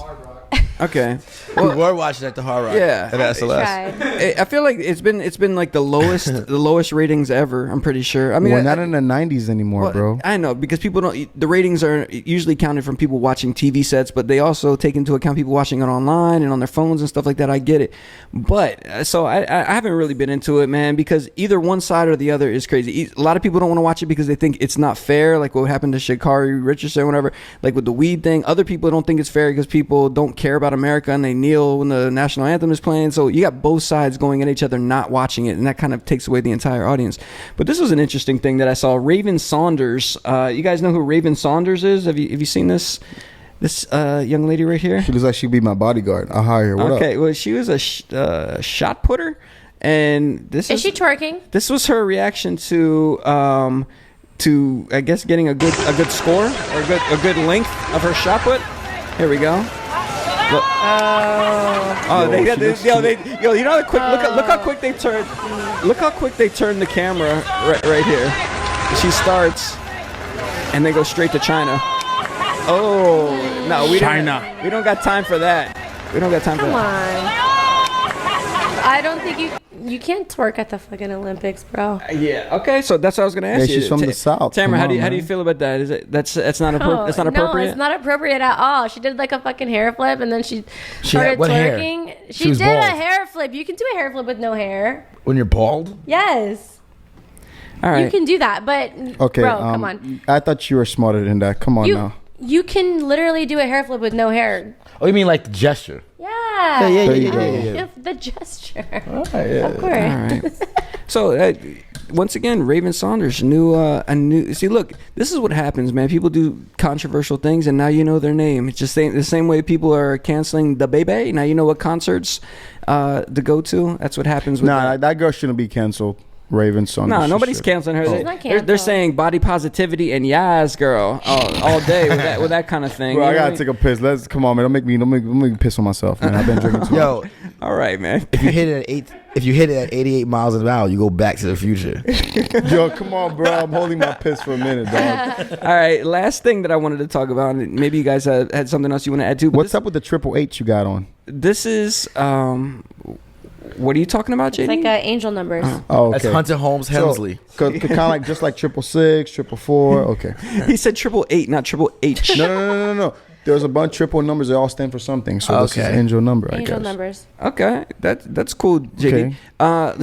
Okay. We were watching at the Hard Rock. Yeah. At SLS. Tried. I feel like it's been like the lowest ratings ever. I'm pretty sure. I mean, We're not in the 90s anymore, bro. I know, because the ratings are usually counted from people watching TV sets, but they also take into account people watching it online and on their phones and stuff like that. I get it, but so I haven't really been into it, man, because either one side or the other is crazy. A lot of people don't want to watch it because they think it's not fair, like what happened to Sha'Carri Richardson, whatever, like with the weed thing. Other people don't think it's fair because people don't care about America and they kneel when the national anthem is playing. So you got both sides going at each other, not watching it, and that kind of takes away the entire audience. But this was an interesting thing that I saw. Raven Saunders. You guys know who Raven Saunders is? Have you seen this young lady right here? She looks like she'd be my bodyguard. I'll hire her. What Okay, up? well, she was a shot putter, and Is she twerking? This was her reaction to I guess getting a good score or a good length of her shot put. Here we go. Look. They got this. You know how quick. Look how quick they turn. Look how quick they turn the camera right here. She starts, and they go straight to China. Oh no, we China. We don't got time for that. We don't got time for Come that. on. I don't think you can't twerk at the fucking Olympics, bro. Yeah. Okay. So that's what I was gonna ask Yeah, you. she's from the South. Tamara, Come how do on, you man. feel about that? Is it that's not No, that's not appropriate? No, it's not appropriate at all. She did like a fucking hair flip, and then she started had what hair? twerking. She She was did a bald. hair flip. You can do a hair flip with no hair. When you're bald? Yes, All right. you can do that. But Okay, bro, come on. I thought you were smarter than that. Come on now. You can literally do a hair flip with no hair. Oh, you mean like the gesture? Yeah. Yeah. The gesture. All right, yeah. Of course. All right. So once again, Raven Saunders a new. See, look, this is what happens, man. People do controversial things, and now you know their name. It's just the same way people are canceling DaBaby. Now you know what concerts to go to. That's what happens with Nah, that girl shouldn't be canceled. Raven Saunders. No, nobody's canceling her. She's not They're canceled. saying body positivity and yes, girl, all day with that kind of thing. Bro, I You know gotta what take a piss. Come on, man. Don't make me piss on myself, man. I've been drinking too much. Yo, All right, man. if you hit it at 88 miles an hour, you go back to the future. Yo, come on, bro. I'm holding my piss for a minute, dog. All right, last thing that I wanted to talk about, and maybe you guys had something else you want to add to. But What's up with the Triple H you got on? This is what are you talking about, JD? It's like angel numbers. Oh, okay. That's Hunter Holmes Hemsley. Kind of like just like 666, 444. Okay. He said 888, not Triple H. No. There's a bunch of triple numbers. They all stand for something. So this is Okay. angel number, I Angel guess. numbers. Okay, that's cool, JD.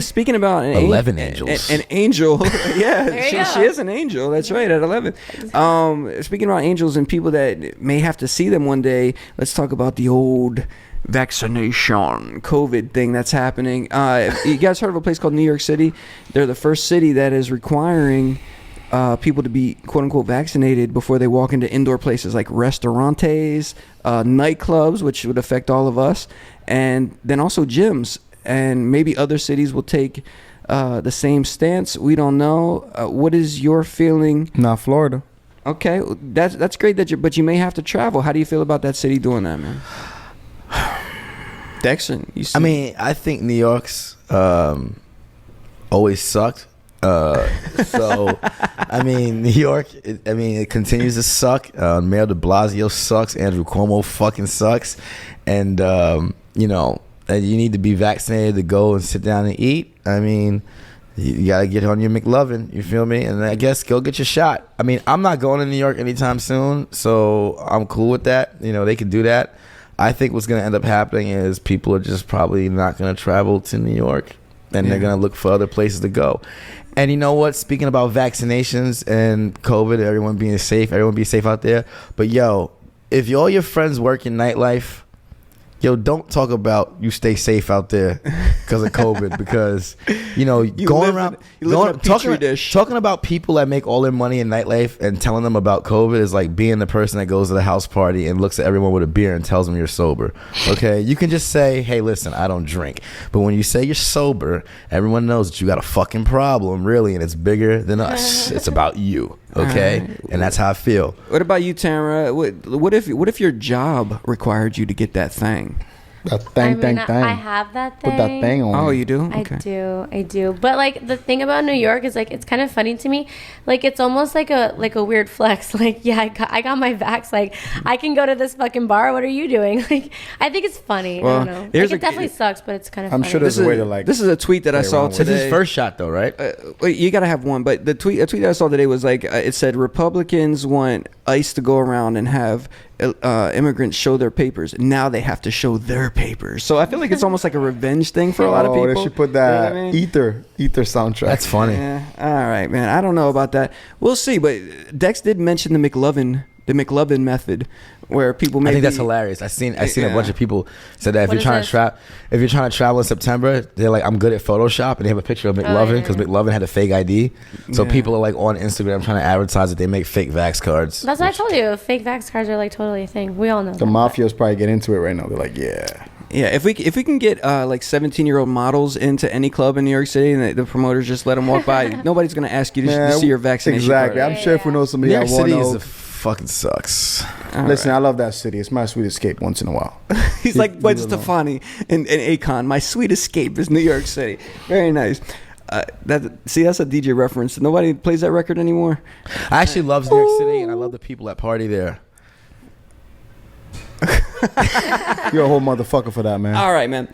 Speaking about 11 angels. An angel, yeah, There you go. she is an angel. That's right, at 11. Speaking about angels and people that may have to see them one day, let's talk about the old vaccination COVID thing that's happening. You guys heard of a place called New York City? They're the first city that is requiring people to be quote unquote vaccinated before they walk into indoor places like restaurantes, nightclubs, which would affect all of us, and then also gyms. And maybe other cities will take the same stance. We don't know. What is your feeling? Not Florida. Okay, that's great but you may have to travel. How do you feel about that city doing that, man? Dexon, you see? I mean, I think New York's always sucked. So, I mean, New York, it continues to suck. Mayor de Blasio sucks. Andrew Cuomo fucking sucks. And, you need to be vaccinated to go and sit down and eat. I mean, you got to get on your McLovin. You feel me? And I guess go get your shot. I mean, I'm not going to New York anytime soon, so I'm cool with that. They can do that. I think what's going to end up happening is people are just probably not going to travel to New York, and they're going to look for other places to go. And you know what? Speaking about vaccinations and COVID, everyone being safe, everyone be safe out there. But yo, if all your friends work in nightlife, yo, don't talk about you stay safe out there because of COVID. Because going around talking about people that make all their money in nightlife and telling them about COVID is like being the person that goes to the house party and looks at everyone with a beer and tells them you're sober. Okay, you can just say, hey, listen, I don't drink. But when you say you're sober, everyone knows that you got a fucking problem, really, and it's bigger than us. It's about you. Okay, and that's how I feel. What about you, Tamara? What if your job required you to get that thing? That thing. I have that thing. Put that thing on. Oh, you do? I do. But like the thing about New York is like it's kind of funny to me. Like it's almost like a weird flex. Like yeah, I got my vax. Like I can go to this fucking bar. What are you doing? Like I think it's funny. Well, I don't know. here's Like, it definitely sucks, but it's kind of. I'm funny. sure there's a way to like. This is a tweet that I saw around with it. today. It's his first shot, though, right? Wait, you gotta have one. But a tweet that I saw today was like it said Republicans want ICE to go around and have immigrants show their papers. Now they have to show their papers. So I feel like it's almost like a revenge thing for a lot of people. They should put that You know what I mean? ether soundtrack. That's funny. Yeah. All right, man. I don't know about that. We'll see. But Dex did mention the McLovin method, where people maybe. I think that's hilarious. I seen a bunch of people said that if What you're is trying this? to travel in September, they're like, I'm good at Photoshop, and they have a picture of McLovin because yeah. McLovin had a fake ID. So Yeah. people are like on Instagram trying to advertise that they make fake vax cards. That's what I told you. Fake vax cards are like totally a thing. We all know. The mafias probably get into it right now. They're like, yeah. Yeah, if we can get like 17-year-old models into any club in New York City and the promoters just let them walk by, nobody's gonna ask you to see your vaccination Exactly. card. I'm sure if we know New somebody York I want City to is know. fucking sucks. Listen, I love that city. It's my sweet escape once in a while. He's like Gwen Stefani and Akon. My sweet escape is New York City. Very nice. That's a DJ reference. Nobody plays that record anymore. I actually love New York City, and I love the people that party there. You're a whole motherfucker for that, man. All right, man.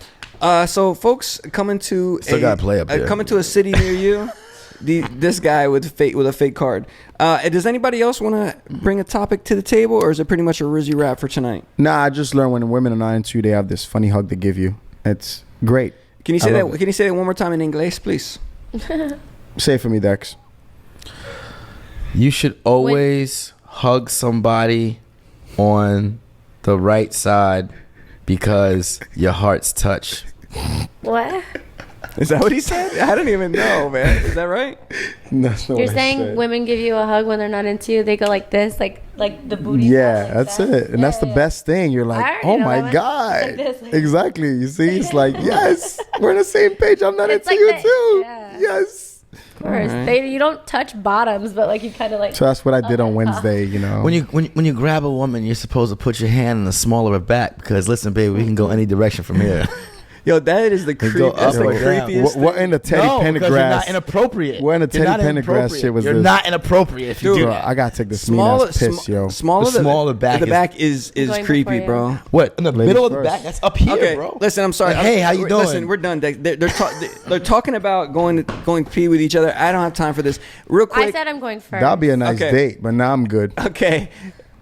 So folks coming to Still gotta play up there. coming to a city near you. This guy with a fake card. Does anybody else want to bring a topic to the table, or is it pretty much a Rizzy wrap for tonight? Nah, I just learned when women are not into you, they have this funny hug they give you. It's great. Can you say I that? love it. Can you say it one more time in English, please? Say it for me, Dex. You should always hug somebody on the right side because your hearts touch. What? Is that what he said? I don't even know, man. Is that right? That's not You're what I saying said. women give you a hug when they're not into you? They go like this, like the booty. Yeah, like that's that. it. And that's the Yeah. best thing. You're I like, already oh know my that one. God. Like this, like- Exactly. You see, it's like, yes, we're on the same page. I'm not It's into like you that- too. yeah. Yes. Of course, you don't touch bottoms, but like you kind of like. So that's what I did on Wednesday, you know. When you grab a woman, you're supposed to put your hand in the small of her back because listen, baby, we can go any direction from here. Yo, that is the go up that's the or down. creepiest. What in the Teddy no, because you're not Pendergrass? inappropriate. What in the You're Teddy not Pendergrass inappropriate. shit was You're this? not inappropriate if you Dude, do Bro, that. I gotta take this mean ass piss, yo. Smaller The smaller back the is- back is Going creepy, before you. bro. What in the Ladies middle of the first. back? That's up here, Okay, bro. listen, I'm sorry. Like, hey, how you doing? Listen, we're done. They're talking about going to pee with each other. I don't have time for this. Real quick. I said I'm going first. That'll be a nice Okay. date, but now I'm good. Okay.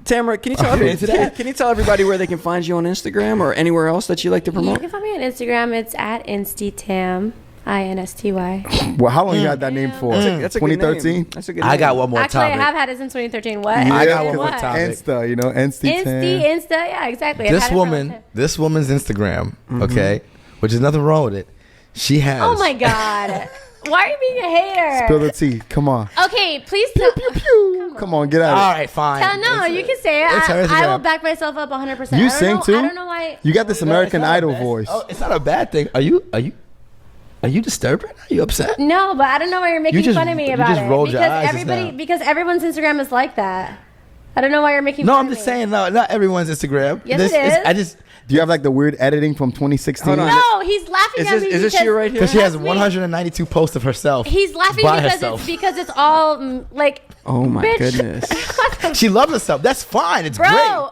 Tamara, can you tell into that. can you tell everybody where they can find you on Instagram or anywhere else that you like to You promote? can find me on Instagram. It's at InstyTam, INSTY. Well, how long you had that name for? That's a good name. 2013? That's a good I name. got one more Actually, topic. I have had it since 2013. What? I got one more What? topic. Insta, you know, Insta. Insta, yeah, exactly. I've This had it for a long woman, time. this woman's Instagram, okay, which is nothing wrong with it. She has. Oh my God. Why are you being a hater? Spill the tea. Come on. Okay, please tell. Come on, get out All of it. right, fine. No, you can say it. It's her I will Instagram. back myself up 100%. You I don't sing know, too? I don't know why. You got this No, American it's not a Idol bad- voice. Oh, it's not a bad thing. Are you disturbed right now? Are you upset? No, but I don't know why you're making just- fun of me you about just it. rolled your eyes just everybody, now. because everyone's Instagram is like that. I don't know why you're making No, fun I'm of just me. saying. No, not everyone's Instagram. Yes, This it is. I just Do you have like the weird editing from 2016? Hold on. No, he's laughing at me Is this because you right here? because she has last week- 192 posts of herself. He's laughing by because herself. it's all like. Oh my Bitch. goodness. She loves herself. That's fine. It's great.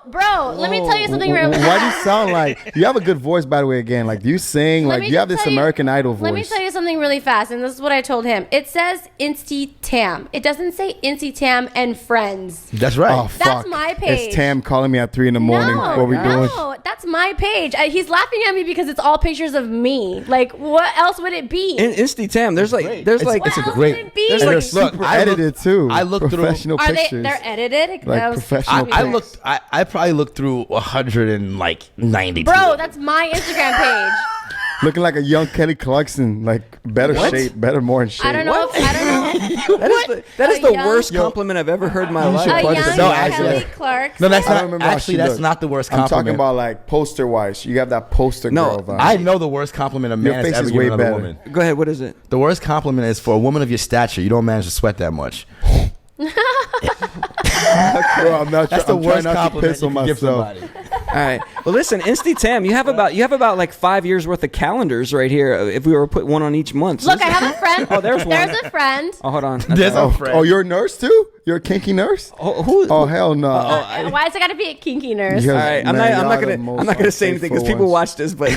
Bro, let me tell you something real Why do you sound like you have a good voice? By the way, again, like do you sing? Let Like me you have just this tell you- American Idol voice. Let me tell you something really fast, and this is what I told him. It says InstyTam. It doesn't say InstyTam and friends. That's right. Oh That's fuck! my page. It's Tam calling me at 3 in the morning. No, What we doing? no, that's my page. He's laughing at me because it's all pictures of me. Like, what else would it be? In Insta-Tam, there's like It's a else great. would it be? There's And like they're super super edited too. I looked through- professional Are they? pictures. They're edited. Like That was professional stupid. I looked. I probably looked through 190. Bro, that's my Instagram page. looking like a young Kelly Clarkson, like better shape, more in shape. I don't know. I don't know. that is A the young- worst compliment I've ever heard in my life. should A plug young this No, in. actually- Kelly Clark. No, that's I don't not. remember how Actually, she that's looked. not the worst I'm compliment. talking about like poster wise. You have that poster No, girl vibe. I know the worst compliment a Your man has face ever is given way another better. woman. Go ahead. What is it? The worst compliment is for a woman of your stature. You don't manage to sweat that much. Bro, I'm not. That's I'm the trying worst not to compliment piss you on can give myself. somebody. All right. Well, listen, Insta-Tam, you have about like 5 years worth of calendars right here. If we were to put one on each month. So Look, this- I have a friend. Oh, there's one. There's a friend. Oh, hold on. There's a Oh, friend. oh, you're a nurse too? You're a kinky nurse? Oh, who? Oh hell no! Why is it got to be a kinky nurse? Yeah. All right, I'm Man, not y'all the gonna most say anything because unfaithful people ones. watch this, but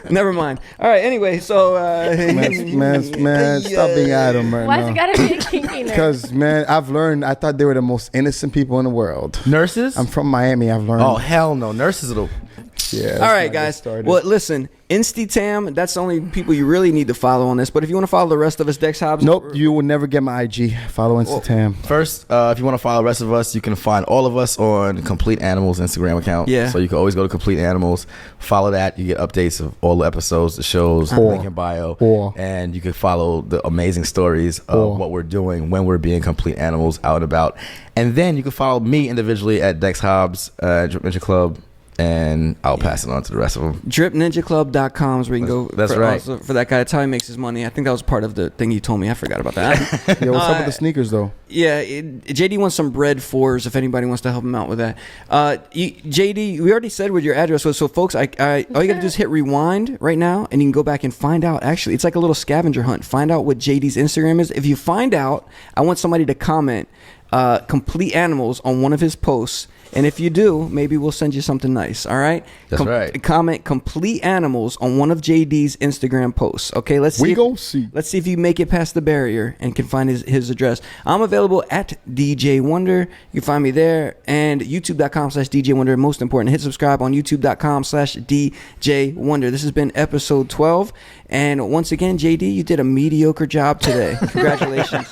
never mind. All right, anyway, so man, stop being Adam right Why's it now. got to be a kinky nurse? Because man, I've learned. I thought they were the most innocent people in the world. Nurses? I'm from Miami. I've learned. Oh hell no! Nurses will. yeah. all right, guys. Well, listen, Insta-Tam, that's the only people you really need to follow on this. But if you want to follow the rest of us, Dex Hobbs. Nope, you will never get my IG. Follow Instagram. First, if you want to follow the rest of us, you can find all of us on Complete Animals Instagram account. Yeah. So you can always go to Complete Animals, follow that. You get updates of all the episodes, the shows, link in bio, and you can follow the amazing stories of what we're doing when we're being complete animals out and about. And then you can follow me individually at Dex Hobbs, Drip Ninja Club. And I'll pass it on to the rest of them. DripNinjaClub.com is where you can go. That's right. Also, for that guy, that's how he makes his money. I think that was part of the thing he told me. I forgot about that. Yo, what's up with the sneakers though? Yeah, JD wants some bread 4s if anybody wants to help him out with that. JD, we already said what your address was. So, folks, all you got to do is hit rewind right now, and you can go back and find out. Actually, it's like a little scavenger hunt. Find out what JD's Instagram is. If you find out, I want somebody to comment complete animals on one of his posts. And if you do, maybe we'll send you something nice. All right. That's right. Comment complete animals on one of JD's Instagram posts. Okay. Let's see. Let's see if you make it past the barrier and can find his address. I'm available at DJ Wonder. You can find me there, and YouTube.com/DJ Wonder. Most important, hit subscribe on YouTube.com/DJ Wonder. This has been episode 12. And once again, JD, you did a mediocre job today. Congratulations.